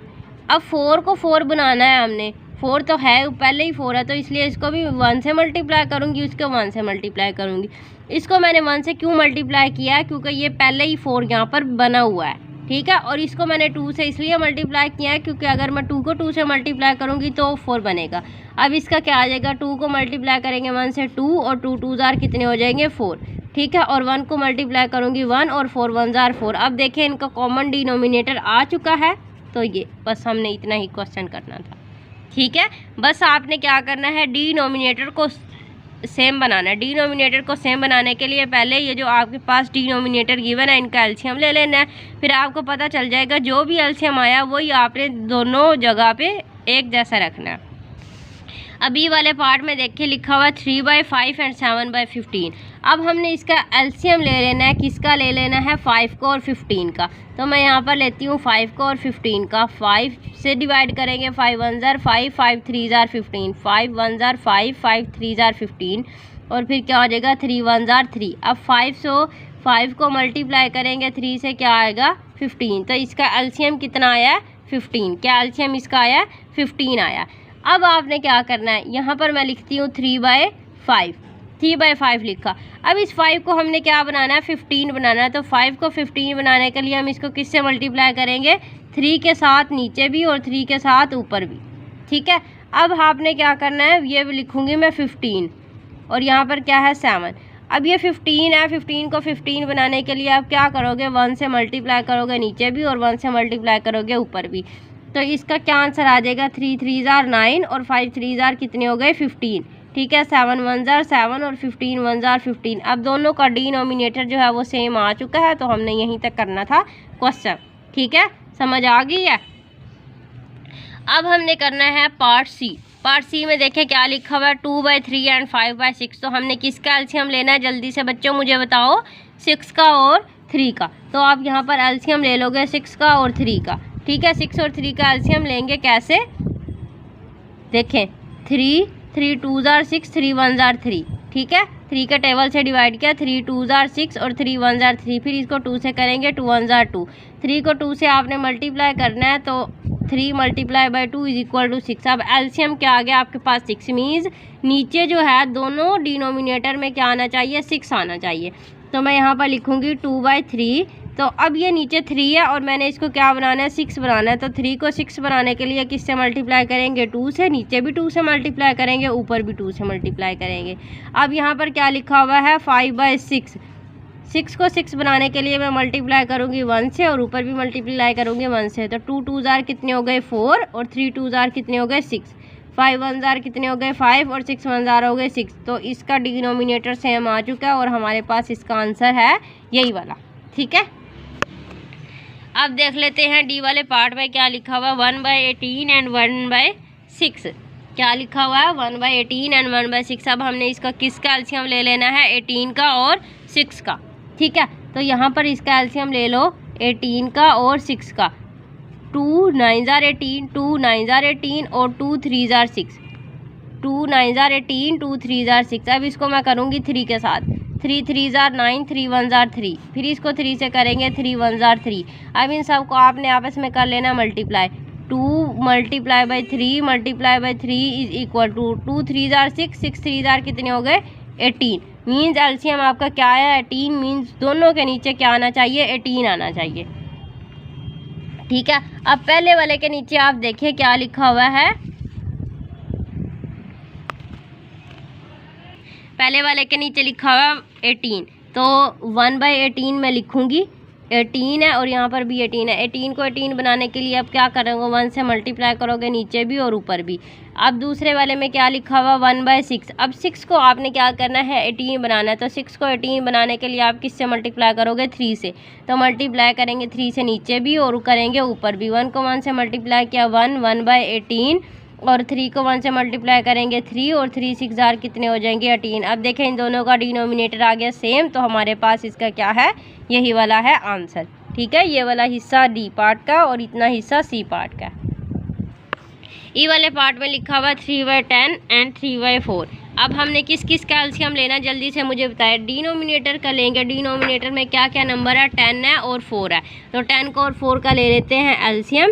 अब 4 को 4 बनाना है हमने, 4 तो है पहले ही 4 है, तो इसलिए इसको भी 1 से मल्टीप्लाई करूँगी, उसको 1 से मल्टीप्लाई करूँगी। इसको मैंने 1 से क्यों मल्टीप्लाई किया है, क्योंकि ये पहले ही 4 यहाँ पर बना हुआ है। ठीक है, और इसको मैंने 2 से इसलिए मल्टीप्लाई किया है क्योंकि अगर मैं 2 को 2 से मल्टीप्लाई करूँगी तो 4 बनेगा। अब इसका क्या आ जाएगा, 2 को मल्टीप्लाई करेंगे 1 से 2 और 2 2 ज़ार कितने हो जाएंगे, 4। ठीक है, और 1 को मल्टीप्लाई करूँगी 1 और 4 1 ज़ार 4। अब देखें इनका कॉमन डिनोमिनेटर आ चुका है, तो ये बस हमने इतना ही क्वेश्चन करना था। ठीक है, बस आपने क्या करना है, डिनोमिनेटर को सेम बनाना है। डिनोमिनेटर को सेम बनाने के लिए पहले ये जो आपके पास डिनोमिनेटर गिवन है इनका एलसीएम ले लेना है। फिर आपको पता चल जाएगा जो भी एलसीएम आया वही आपने दोनों जगह पे एक जैसा रखना है। अभी वाले पार्ट में देखिए लिखा हुआ है 3/5 एंड 7/15। अब हमने इसका एलसीएम ले लेना है, किसका ले लेना है, 5 का और 15 का। तो मैं यहाँ पर लेती हूँ 5 का और 15 का। 5 से डिवाइड करेंगे, 5 1 ज़ार 5, 5 3 ज़ार 15, 5 1 ज़ार 5, 5 3 ज़ार 15, और फिर क्या हो जाएगा 3 1 ज़ार 3। अब 5 को मल्टीप्लाई करेंगे 3 से, क्या आएगा 15। तो इसका एलसीएम कितना आया, 15। क्या एलसीएम इसका आया, 15 आया। अब आपने क्या करना है, यहाँ पर मैं लिखती हूँ 3/5 लिखा। अब इस 5 को हमने क्या बनाना है, 15 बनाना है। तो 5 को 15 बनाने के लिए हम इसको किससे मल्टीप्लाई करेंगे, 3 के साथ नीचे भी और 3 के साथ ऊपर भी। ठीक है, अब आपने क्या करना है, ये लिखूँगी मैं 15 और यहाँ पर क्या है 7। अब ये 15 है, 15 को 15 बनाने के लिए आप क्या करोगे, 1 से मल्टीप्लाई करोगे नीचे भी और 1 से मल्टीप्लाई करोगे ऊपर भी। तो इसका क्या आंसर आ जाएगा, 3 3 ज़ार 9 और 5 3 ज़ार कितने हो गए, 15। ठीक है, 7 1 ज़ार 7 और 15 1 ज़ार 15। अब दोनों का डिनोमिनेटर जो है वो सेम आ चुका है, तो हमने यहीं तक करना था क्वेश्चन। ठीक है, समझ आ गई है। अब हमने करना है पार्ट सी। पार्ट सी में देखें क्या लिखा हुआ है, 2/3 एंड 5/6। तो हमने किसका एलसीएम लेना है, जल्दी से बच्चों मुझे बताओ, 6 का और 3 का। तो आप यहाँ पर एलसीएम ले लोगे 6 का और 3 का। ठीक है, 6 और 3 का एलसीएम लेंगे कैसे, देखें 3 3 2 ज़ार 6, 3 1 ज़ार 3। ठीक है, 3 का टेबल से डिवाइड किया, 3 2 ज़ार 6 और 3 1 ज़ार 3। फिर इसको 2 से करेंगे, 2 1 ज़ार 2। 3 को 2 से आपने मल्टीप्लाई करना है, तो 3 multiply by 2 is equal to 6। अब एलसीएम क्या आ गया आपके पास, 6 मीन्स नीचे जो है दोनों डिनोमिनेटर में क्या आना चाहिए, 6 आना चाहिए। तो मैं यहाँ पर लिखूँगी 2/3। तो अब ये नीचे 3 है और मैंने इसको क्या बनाना है, 6 बनाना है। तो 3 को 6 बनाने के लिए किससे मल्टीप्लाई करेंगे, 2 से। नीचे भी 2 से मल्टीप्लाई करेंगे, ऊपर भी 2 से मल्टीप्लाई करेंगे। अब यहाँ पर क्या लिखा हुआ है, 5/6। 6 को 6 बनाने के लिए मैं मल्टीप्लाई करूँगी 1 से और ऊपर भी मल्टीप्लाई करूँगी 1 से। तो 2 2 ज़ार कितने हो गए, 4 और 3 2 ज़ार कितने हो गए, 6। 5 1 ज़ार कितने हो गए, 5 और 6 1 ज़ार हो गए 6। तो इसका डिनोमिनेटर सेम आ चुका है और हमारे पास इसका आंसर है यही वाला। ठीक है, अब देख लेते हैं डी वाले पार्ट में क्या लिखा हुआ है, 1/18 एंड 1/6। क्या लिखा हुआ है, 1/18 एंड 1/6। अब हमने इसका किसका एलसीएम ले लेना है, 18 का और 6 का। ठीक है, तो यहाँ पर इसका एलसीएम ले लो 18 का और 6 का। 2 9 ज़ार 18, 2 9 ज़ार 18 और 2 3 ज़ार 6। 2 9 ज़ार 18, 2 3 ज़ार 6। अब इसको मैं करूँगी 3 के साथ, 3 3 ज़ार 9, 3 1 ज़ार 3। फिर इसको 3 से करेंगे, 3 1 ज़ार 3। अब इन सब को आपने आपस में कर लेना multiply. 2 multiply by 3 multiply by 3 is equal to 2 3 ज़ार 6, 6 3 ज़ार कितने हो गए, 18। मीन्स एलसीएम आपका क्या है, 18। मीन्स दोनों के नीचे क्या आना चाहिए, 18 आना चाहिए। ठीक है, अब पहले वाले के नीचे आप देखिए क्या लिखा हुआ है, पहले वाले के नीचे लिखा हुआ 18। तो 1/18 मैं लिखूँगी 18 है और यहाँ पर भी 18 है। 18 को 18 बनाने के लिए अब क्या करोगे, 1 से मल्टीप्लाई करोगे नीचे भी और ऊपर भी। अब दूसरे वाले में क्या लिखा हुआ 1/6। अब 6 को आपने क्या करना है 18 बनाना है, तो 6 को 18 बनाने के लिए आप किससे मल्टीप्लाई करोगे 3 से। तो मल्टीप्लाई करेंगे 3 से नीचे भी और करेंगे ऊपर भी। 1 को 1 से मल्टीप्लाई किया 1/18 और 3 को 1 से मल्टीप्लाई करेंगे 3 और 3 6 जार कितने हो जाएंगे 18। अब देखें इन दोनों का डिनोमिनेटर आ गया सेम, तो हमारे पास इसका क्या है, यही वाला है आंसर। ठीक है, ये वाला हिस्सा डी पार्ट का और इतना हिस्सा सी पार्ट का। ई वाले पार्ट में लिखा हुआ 3/10 एंड 3/4। अब हमने किस किस का एलसीएम लेना जल्दी से मुझे बताया। डिनोमिनेटर का लेंगे, डिनोमिनेटर में क्या क्या नंबर है, 10 है और 4 है, तो 10 को और 4 का ले लेते हैं एलसीएम।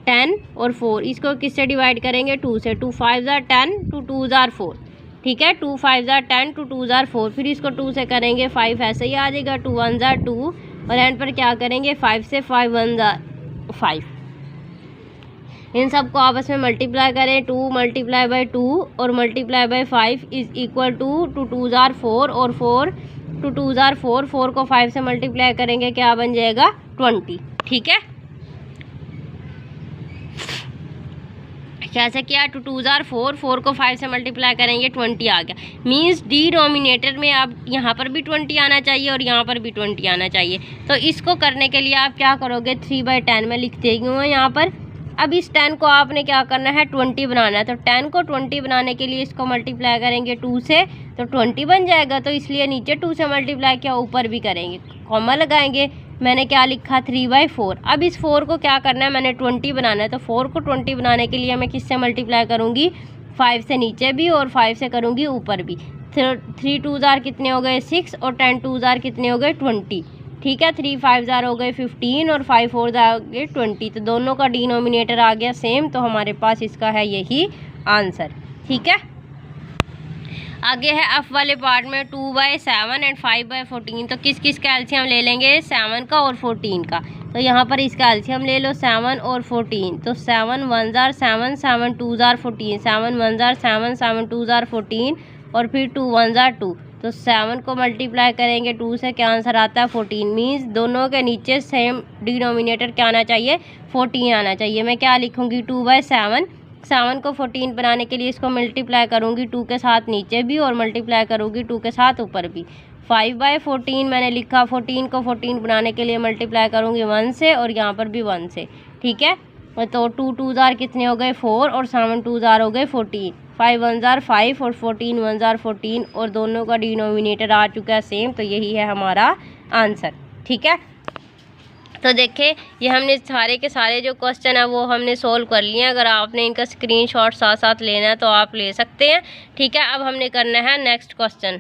10 और 4 इसको किससे डिवाइड करेंगे 2 से। 2 5 जार 10, 2 2 जार 4। ठीक है, 2 5 जार 10, 2 2 जार 4। फिर इसको 2 से करेंगे 5, ऐसे ही आ जाएगा। 2 1 जार 2 और एंड पर क्या करेंगे 5 से, 5 1 जार 5। इन सबको आपस में मल्टीप्लाई करें। 2 मल्टीप्लाई बाई 2 और multiply by 5 is equal to 2 2 जार 4 और 4 2 2 जार 4। 4 को 5 से मल्टीप्लाई करेंगे क्या बन जाएगा 20। ठीक है, कैसे किया 2 2 जार 4, 4 को 5 से मल्टीप्लाई करेंगे 20 आ गया। मीन्स डिनोमिनेटर में आप यहाँ पर भी 20 आना चाहिए और यहाँ पर भी 20 आना चाहिए। तो इसको करने के लिए आप क्या करोगे 3/10 में लिखते ही हूँ यहाँ पर। अब इस 10 को आपने क्या करना है 20 बनाना है, तो 10 को 20 बनाने के लिए इसको मल्टीप्लाई करेंगे 2 से, तो 20 बन जाएगा। तो इसलिए नीचे 2 से मल्टीप्लाई किया, ऊपर भी करेंगे, कॉमा लगाएंगे। मैंने क्या लिखा 3/4। अब इस 4 को क्या करना है, मैंने 20 बनाना है, तो 4 को 20 बनाने के लिए मैं किससे मल्टीप्लाई करूँगी 5 से नीचे भी और 5 से करूँगी ऊपर भी। 3 2 जार कितने हो गए 6 और 10 2 जार कितने हो गए 20। ठीक है, 3 5 जार हो गए 15 और 5 4 जार हो गए 20। तो दोनों का डिनोमिनेटर आ गया सेम, तो हमारे पास इसका है यही आंसर। ठीक है, आगे है एफ वाले पार्ट में 2/7 एंड 5/14। तो किस किस का एलसीएम ले लेंगे 7 का और 14 का। तो यहाँ पर इसका एलसीएम ले लो 7 और 14। तो 7 1 जार 7, 7 2 जार 14, 7 1 जार 7, 7 2 जार 14 और फिर 2 1 जार 2। तो 7 को मल्टीप्लाई करेंगे 2 से, क्या आंसर आता है 14। मीन्स दोनों के नीचे सेम डिनोमिनेटर क्या आना चाहिए 14 आना चाहिए। मैं क्या लिखूँगी 2/7। 7 को 14 बनाने के लिए इसको मल्टीप्लाई करूँगी 2 के साथ नीचे भी और मल्टीप्लाई करूँगी 2 के साथ ऊपर भी। 5/14 मैंने लिखा, 14 को 14 बनाने के लिए मल्टीप्लाई करूँगी 1 से और यहाँ पर भी 1 से। ठीक है, तो 2 2 जार कितने हो गए 4 और 7 2 जार हो गए 14। 5 1 जार 5 और 14 1 जार 14 और दोनों का डिनोमिनेटर आ चुका है सेम, तो यही है हमारा आंसर। ठीक है, तो देखें ये हमने सारे के सारे जो क्वेश्चन है वो हमने सोल्व कर लिए हैं। अगर आपने इनका स्क्रीनशॉट साथ साथ लेना है तो आप ले सकते हैं। ठीक है, अब हमने करना है नेक्स्ट क्वेश्चन।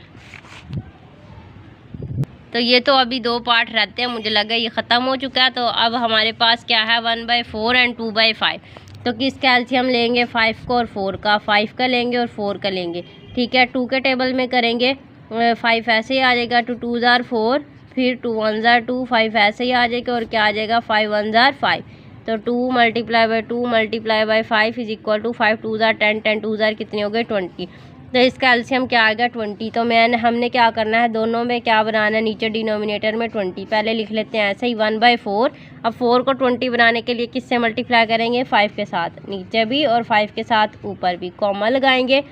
तो ये तो अभी 2 पार्ट रहते हैं, मुझे लगा ये ख़त्म हो चुका है। तो अब हमारे पास क्या है 1/4 एंड 2/5। तो किस कैल्शियम लेंगे 5 को और 4 का, 5 का लेंगे और 4 का लेंगे। ठीक है, 2 के टेबल में करेंगे 5 ऐसे ही आ जाएगा, 2 2 जार 4, फिर 2 1 जार 2, 5 ऐसे ही आ जाएगा और क्या आ जाएगा 5 1 जार 5। तो 2 multiply by 2 multiply by 5 is equal to 5 2 जार 10, 10 2 जार कितने हो गए 20। तो इसका एलसीएम क्या आ गया 20। तो हमने क्या करना है दोनों में क्या बनाना है, नीचे डिनोमिनेटर में 20 पहले लिख लेते हैं ऐसे ही 1/4। अब 4 को 20 बनाने के लिए किससे मल्टीप्लाई करेंगे 5 के साथ नीचे भी और 5 के साथ ऊपर भी, कॉमा लगाएंगे।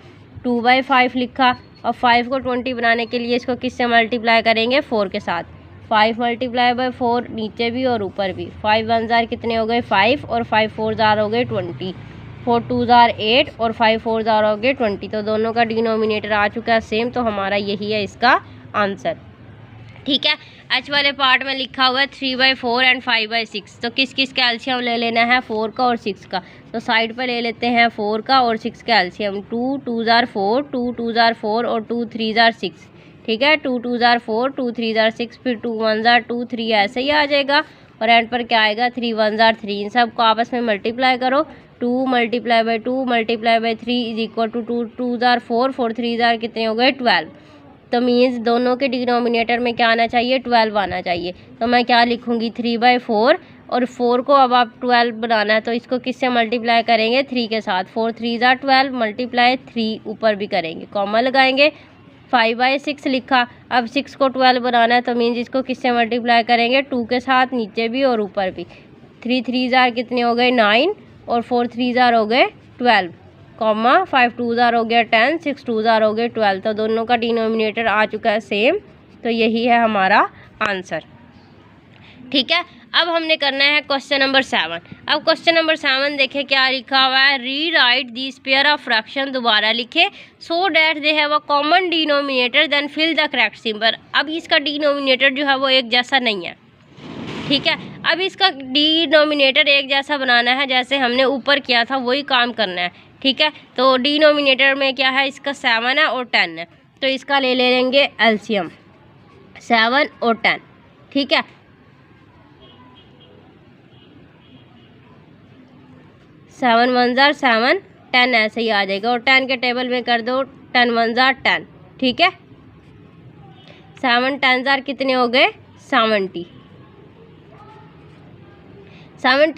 2/5 लिखा और 5 को 20 बनाने के लिए इसको किससे मल्टीप्लाई करेंगे 4 के साथ। 5 मल्टीप्लाई बाई 4 नीचे भी और ऊपर भी। 5 1 जार कितने हो गए 5 और 5 4 जार हो गए 20। 4 2 जार 8 और 5 4 जार हो गए 20। तो दोनों का डिनोमिनेटर आ चुका है सेम, तो हमारा यही है इसका आंसर। ठीक है, एच वाले पार्ट में लिखा हुआ है 3/4 एंड 5/6। तो किस किस का एलसीएम ले लेना है 4 का और 6 का। तो साइड पर ले लेते हैं 4 का और 6 का एलसीएम। 2 2 जार 4, 2 2 जार 4 और 2 3 जार 6। ठीक है, 2 2 जार 4, 2 3 जार 6, फिर 2 1 जार 2 3 ऐसे ही आ जाएगा और एंड पर क्या आएगा 3 1 जार 3। इन सबको आपस में मल्टीप्लाई करो। 2 multiply by 2 multiply by 3 is equal to 2 2 जार 4, 4 3 जार कितने हो गए 12। तो मीन्स दोनों के डिनोमिनेटर में क्या आना चाहिए 12 आना चाहिए। तो मैं क्या लिखूँगी 3/4 और 4 को अब आप 12 बनाना है तो इसको किससे मल्टीप्लाई करेंगे 3 के साथ। 4 3 जार 12 मल्टीप्लाई 3 ऊपर भी करेंगे, कॉमा लगाएंगे। 5/6 लिखा। अब 6 को 12 बनाना है तो मीन्स इसको किससे मल्टीप्लाई करेंगे, 2 के साथ, नीचे भी और ऊपर भी। 3 3 जार कितने हो गए 9 और 4 3 जार हो गए 12, कॉमा 5 2 जार हो गया 10, 6 2 जार हो गए 12। तो दोनों का डिनोमिनेटर आ चुका है सेम, तो यही है हमारा आंसर। ठीक है, अब हमने करना है क्वेश्चन नंबर 7। अब क्वेश्चन नंबर 7 देखें क्या लिखा हुआ है, rewrite this pair of fraction, दोबारा लिखे, so that they have a common denominator then fill the correct symbol. अब इसका डिनोमिनेटर जो है वो एक जैसा नहीं है। ठीक है, अब इसका डिनोमिनेटर एक जैसा बनाना है, जैसे हमने ऊपर किया था वही काम करना है। ठीक है, तो डिनोमिनेटर में क्या है, इसका 7 है और 10 है, तो इसका ले लेंगे एलसीएम 7 और 10। ठीक है, 7 1 जार 7, 10 ऐसे ही आ जाएगा, और 10 के टेबल में कर दो 10 1 जार 10। ठीक है, 7 10 जार कितने हो गए 70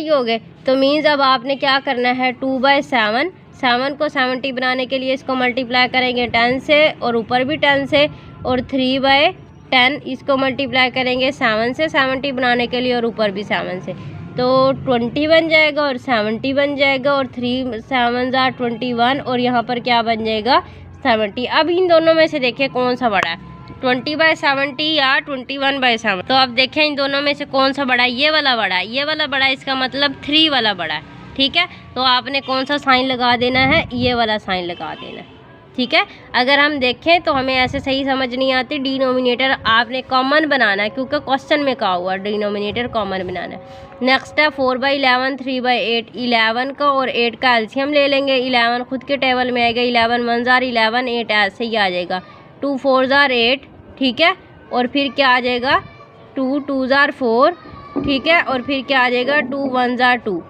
हो गए। तो मीन्स अब आपने क्या करना है, 2/7, 7 को 70 बनाने के लिए इसको मल्टीप्लाई करेंगे 10 से और ऊपर भी 10 से, और 3/10 इसको मल्टीप्लाई करेंगे 7 से 70 बनाने के लिए और ऊपर भी 7 से, तो 20 बन जाएगा और 70 बन जाएगा, और 3 7 जार 21, और यहाँ पर क्या बन जाएगा 70। अब इन दोनों में से देखिए कौन सा बड़ा है, 20/70 या 21/7। तो अब देखें इन दोनों में से कौन सा बड़ा है, ये वाला बड़ा है, ये वाला बड़ा है, इसका मतलब 3 वाला बड़ा है। ठीक है, तो आपने कौन सा साइन लगा देना है, ये वाला साइन लगा देना है। ठीक है, अगर हम देखें तो हमें ऐसे सही समझ नहीं आती, डिनोमिनेटर आपने कॉमन बनाना है, क्योंकि क्वेश्चन में कहा हुआ डिनोमिनेटर कॉमन बनाना है। नेक्स्ट है 4/11 3/8, 11 का और 8 का एलसीएम ले लेंगे। 11 खुद के टेबल में आएगा, 11 1 जार 11, 8 ऐसे ही आ जाएगा, 2 4 जार 8। ठीक है, और फिर क्या आ जाएगा 2 2 जार 4। ठीक है, और फिर क्या आ जाएगा 2 1 जार 2।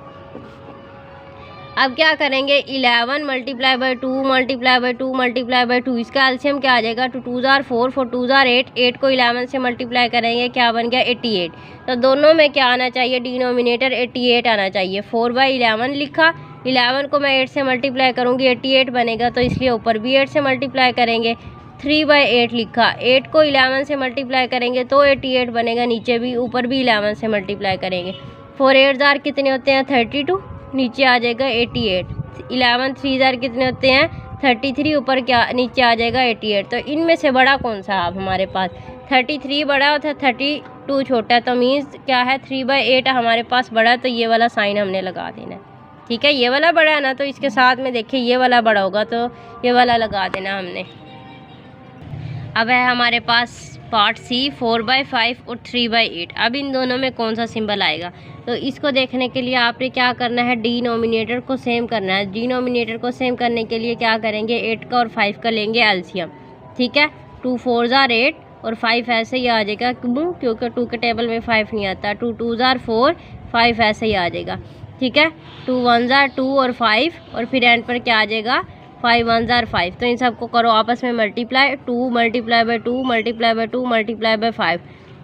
अब क्या करेंगे, 11 multiply by 2 multiply by 2 multiply by 2, इसका एलसीएम क्या आ जाएगा, 2 2 जार 4, 4 2 जार 8, 8 को 11 से मल्टीप्लाई करेंगे, क्या बन गया 88। तो दोनों में क्या आना चाहिए, डिनोमिनेटर 88 आना चाहिए। 4/11 लिखा, 11 को मैं 8 से मल्टीप्लाई करूँगी 88 बनेगा, तो इसलिए ऊपर भी 8 से मल्टीप्लाई करेंगे। 3/8 लिखा, 8 को 11 से मल्टीप्लाई करेंगे तो 88 बनेगा, नीचे भी ऊपर भी 11 से मल्टीप्लाई करेंगे। 4 8 जार कितने होते हैं 32, नीचे आ जाएगा 88। 11 3 जार कितने होते हैं 33, ऊपर क्या नीचे आ जाएगा 88। तो इनमें से बड़ा कौन सा है हमारे पास, 33 बड़ा होता है 32 छोटा, तो मीन्स क्या है 3/8 हमारे पास बड़ा, तो ये वाला साइन हमने लगा देना है। ठीक है, ये वाला बड़ा है ना, तो इसके साथ में देखिए ये वाला बड़ा होगा, तो ये वाला लगा देना हमने। अब है हमारे पास पार्ट सी 4/5 और 3/8। अब इन दोनों में कौन सा सिंबल आएगा, तो इसको देखने के लिए आपने क्या करना है, डिनोमिनेटर को सेम करना है। डिनोमिनेटर को सेम करने के लिए क्या करेंगे, 8 का और 5 का लेंगे एलसीएम। ठीक है, 2 4 जार 8 और 5 ऐसे ही आ जाएगा, क्योंकि 2 के टेबल में 5 नहीं आता। 2 2 जार 4, 5 ऐसे ही आ जाएगा। ठीक है, 2 1 जार 2 और 5, और फिर एंड पर क्या आ जाएगा 5 1 जार 5। तो इन सबको करो आपस में multiply, 2 multiply by 2 multiply by 2 multiply by 5,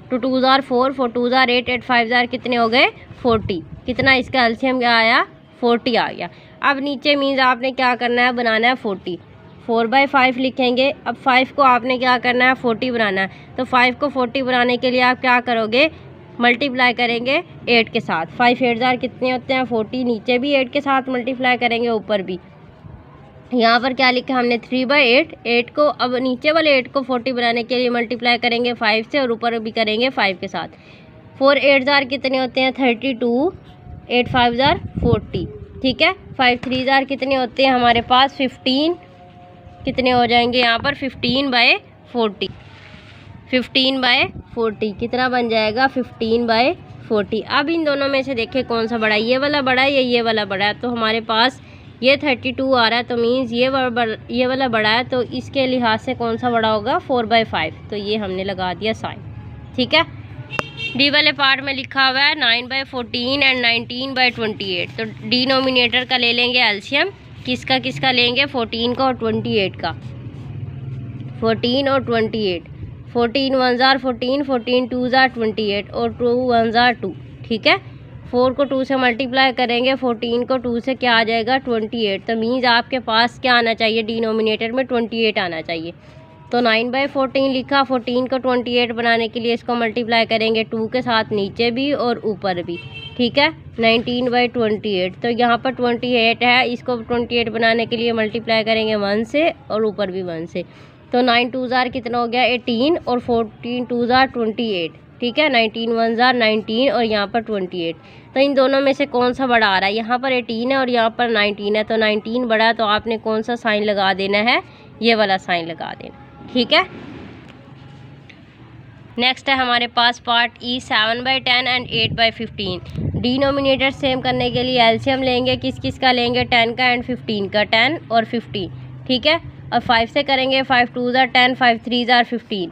2 2 जार 4, 4 2 जार 8, 8 5 जार कितने हो गए 40। कितना इसका एलसीएम क्या आया 40 आ गया। अब नीचे मीन्स आपने क्या करना है, बनाना है 40। 4/5 लिखेंगे। अब 5 को आपने क्या करना है 40 बनाना है, तो 5 को 40 बनाने के लिए आप क्या करोगे, मल्टीप्लाई करेंगे 8 के साथ। 5 8 जार कितने होते हैं 40, नीचे भी 8 के साथ मल्टीप्लाई करेंगे, ऊपर भी। यहाँ पर क्या लिखा हमने 3/8, 8 को अब नीचे वाले 8 को 40 बनाने के लिए मल्टीप्लाई करेंगे 5 से, और ऊपर भी करेंगे 5 के साथ। 4 8 जार कितने होते हैं 32, 8 5 जार 40। ठीक है, 5 3 जार कितने होते हैं हमारे पास 15, कितने हो जाएंगे यहाँ पर 15/40। 15/40 कितना बन जाएगा 15/40। अब इन दोनों में से देखिए कौन सा बड़ा है, ये वाला बड़ा है या ये वाला बड़ा है। तो हमारे पास ये 32 आ रहा है, तो मीन्स ये वाला बड़ा है, तो इसके लिहाज से कौन सा बड़ा होगा 4/5। तो ये हमने लगा दिया साइन। ठीक है, डी वाले पार्ट में लिखा हुआ है 9/14 एंड 19/28। तो डिनोमिनेटर का ले लेंगे एलसीएम, किसका किसका लेंगे 14 का और 28 का। 14 और 28, 14 1 जार 14, 14 2 जार 28 और 2 1 जार 2। ठीक है, 4 को 2 से मल्टीप्लाई करेंगे, 14 को 2 से क्या आ जाएगा 28। तो मीन्स आपके पास क्या आना चाहिए, डिनोमिनेटर में 28 आना चाहिए। तो 9/14 लिखा। 14 को 28 बनाने के लिए इसको मल्टीप्लाई करेंगे 2 के साथ नीचे भी और ऊपर भी, ठीक है। 19/28, तो यहाँ पर 28 है, इसको 28 बनाने के लिए मल्टीप्लाई करेंगे 1 से और ऊपर भी 1 से। तो 9 2 ज़ार कितना हो गया 18 और 14 2 ज़ार 28, ठीक है। 19 1 ज़ार 19 और यहाँ पर 28। तो इन दोनों में से कौन सा बड़ा आ रहा है? यहाँ पर 18 है और यहाँ पर 19 है, तो 19 बड़ा है, तो आपने कौन सा साइन लगा देना है? ये वाला साइन लगा देना, ठीक है। नेक्स्ट है हमारे पास part E 7/10 and 8/15। Denominator same करने के लिए एलसीएम लेंगे, किस किस का लेंगे? 10 का एंड 15 का, 10 और 15, ठीक है। और 5 से करेंगे, 5 2 ज़ार 10, 5 3 ज़ार 15,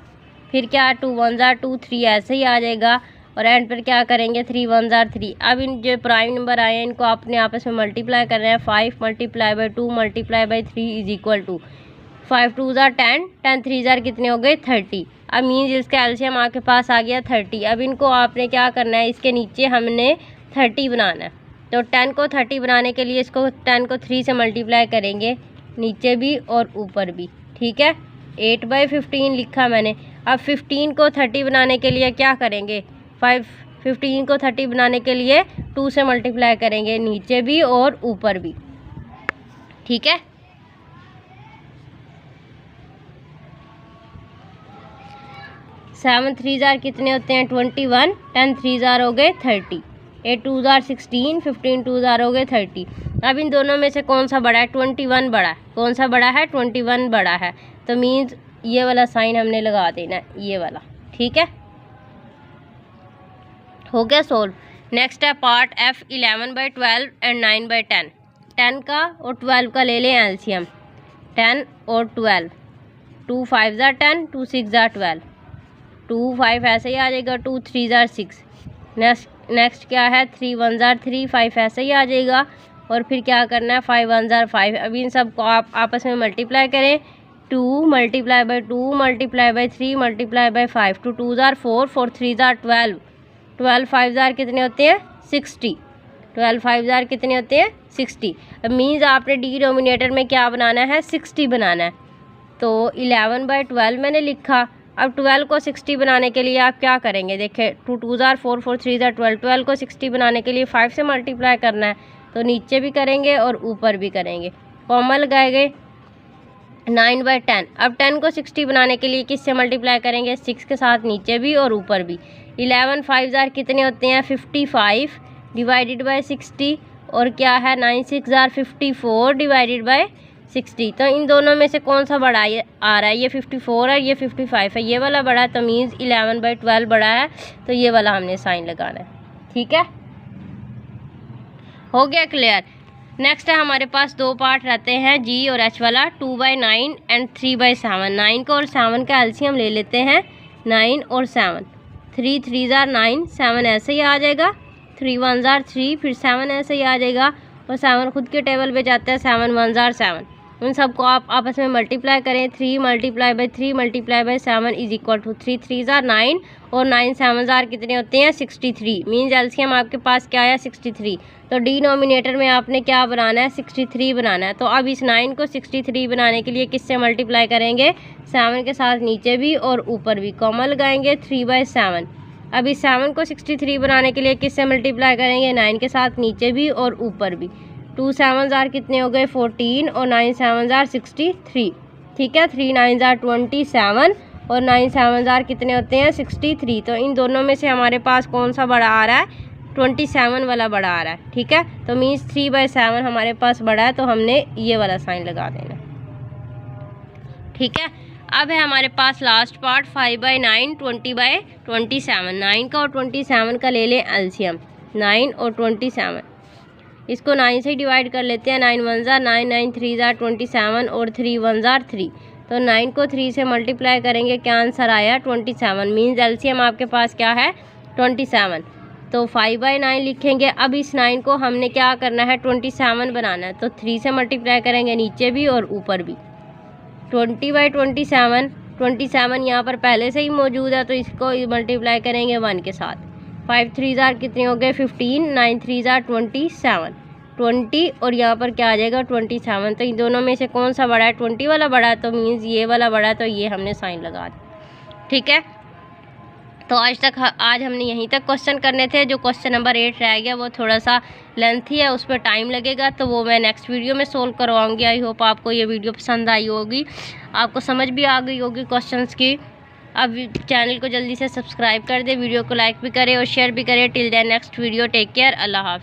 फिर क्या 2 1 ज़ार 2, 3 ऐसे ही आ जाएगा। और एंड पर क्या करेंगे 3 1 ज़ार 3। अब इन जो प्राइम नंबर आए हैं इनको आपने आपस में मल्टीप्लाई करना है। 5 × 2 × 3 इज इक्वल टू 5 2 ज़ार 10, 10 3 ज़ार कितने हो गए 30। अब मीन्स इसका एलसीएम आपके पास आ गया 30। अब इनको आपने क्या करना है, इसके नीचे हमने 30 बनाना है। तो 10 को 30 बनाने के लिए इसको 10 को 3 से मल्टीप्लाई करेंगे, नीचे भी और ऊपर भी, ठीक है। 8/15 लिखा मैंने। अब 15 को 30 बनाने के लिए क्या करेंगे? 15 को 30 बनाने के लिए 2 से मल्टीप्लाई करेंगे, नीचे भी और ऊपर भी, ठीक है। सेवन 3 ज़ार कितने होते हैं 21, 10 3 ज़ार हो गए 30, 8 2 ज़ार 16, 15 2 ज़ार हो गए 30। अब इन दोनों में से कौन सा बड़ा है? 21 बड़ा है। कौन सा बड़ा है? 21 बड़ा है। तो मीन्स ये वाला साइन हमने लगा देना है, ये वाला, ठीक है। हो गया सोल्व। नेक्स्ट है पार्ट एफ 11/12 एंड 9/10। 10 का और 12 का ले लें एलसीएम। 10 और 12, 2 5 ज़ार 10, 2 6 ज़ार 12, 2 5 ऐसे ही आ जाएगा, 2 3 ज़ार 6। नेक्स्ट क्या है 3 1 ज़ार 3, 5 ऐसे ही आ जाएगा। और फिर क्या करना है 5 1 ज़ार 5। अभी इन सब को आप आपस में मल्टीप्लाई करें। 2 × 2 × 3 × 5, 2 2 ज़ार 4, 4 3 ज़ार 12, 12 5 ज़ार कितने होते हैं 60, 12 5 ज़ार कितने होते हैं 60। अब मीन्स आपने डिनोमिनेटर में क्या बनाना है 60 बनाना है। तो 11/12 मैंने लिखा। अब 12 को 60 बनाने के लिए आप क्या करेंगे? देखिए 2 2 ज़ार 4, 4 3 ज़ार 12, 12 को 60 बनाने के लिए 5 से मल्टीप्लाई करना है, तो नीचे भी करेंगे और ऊपर भी करेंगे, कॉमन लगाएंगे। 9/10। अब 10 को 60 बनाने के लिए किससे मल्टीप्लाई करेंगे? 6 के साथ नीचे भी और ऊपर भी। 11 5 ज़ार कितने होते हैं 55 डिवाइडेड बाय 60, और क्या है 9 6 ज़ार 54 डिवाइडेड बाय 60। तो इन दोनों में से कौन सा बड़ा आ रहा है? ये 54 है, ये 55 है, ये वाला बड़ा है। तो मीन्स 11/12 बड़ा है, तो ये वाला हमने साइन लगाना है, ठीक है। हो गया क्लियर। नेक्स्ट है हमारे पास दो पार्ट रहते हैं जी और एच वाला। 2/9 एंड 3/7। 9 का और 7 का एलसीएम ले लेते हैं। 9 और 7, 3 3 ज़ार 9, 7 ऐसे ही आ जाएगा। 3 1 ज़ार 3, फिर 7 ऐसे ही आ जाएगा। और 7 खुद के टेबल पे जाता है। 7 1 ज़ार 7। उन सबको आप आपस में मल्टीप्लाई करें। 3 × 3 × 7 इज इक्वल टू 3 3 ज़ार 9 और 9 7 ज़ार कितने होते हैं 63। मीन्स एलसीएम आपके पास क्या आया 63। तो डिनोमिनेटर में आपने क्या बनाना है 63 बनाना है। तो अब इस 9 को 63 बनाने के लिए किससे मल्टीप्लाई करेंगे? 7 के साथ नीचे भी और ऊपर भी, कॉमन लगाएंगे 3/7। अब इस 7 को 63 बनाने के लिए किससे मल्टीप्लाई करेंगे? 9 के साथ नीचे भी और ऊपर भी। 2 7 ज़ार कितने हो गए 14 और 9 7 ज़ार 63, ठीक है। 3 9 ज़ार 27 और 9 7 ज़ार कितने होते हैं 63। तो इन दोनों में से हमारे पास कौन सा बड़ा आ रहा है? 27 वाला बड़ा आ रहा है, ठीक है। तो मीन्स 3/7 हमारे पास बड़ा है, तो हमने ये वाला साइन लगा देना, ठीक है। अब है हमारे पास लास्ट पार्ट 5/9 20/27। 9 का और 27 का ले लें एलसीएम। 9 और 27, इसको 9 से डिवाइड कर लेते हैं। 9 1 ज़ार 9, 9 3 ज़ार 27 और 3 1 ज़ार 3। तो 9 को 3 से मल्टीप्लाई करेंगे, क्या आंसर आया 27। मीन्स एलसीएम आपके पास क्या है 27। तो 5/9 लिखेंगे। अब इस 9 को हमने क्या करना है 27 बनाना है। तो 3 से मल्टीप्लाई करेंगे, नीचे भी और ऊपर भी। 20/27, 27 यहाँ पर पहले से ही मौजूद है, तो इसको मल्टीप्लाई करेंगे 1 के साथ। 5 3 ज़ार कितने हो गए 15, 9 3 ज़ार 27, 20 और यहाँ पर क्या आ जाएगा 27। तो इन दोनों में से कौन सा बड़ा है? 20 वाला बड़ा है, तो मीन्स ये वाला बड़ा है, तो ये हमने साइन लगा दिया। ठीक है, तो आज हमने यहीं तक क्वेश्चन करने थे। जो क्वेश्चन नंबर 8 रह गया वो थोड़ा सा लेंथी है, उस पर टाइम लगेगा, तो वो मैं नेक्स्ट वीडियो में सोल्व करवाऊंगी। आई होप आपको ये वीडियो पसंद आई होगी, आपको समझ भी आ गई होगी क्वेश्चंस की। अब चैनल को जल्दी से सब्सक्राइब कर दे, वीडियो को लाइक भी करें और शेयर भी करें। Till then next video, take care, Allah हाफ़िज़।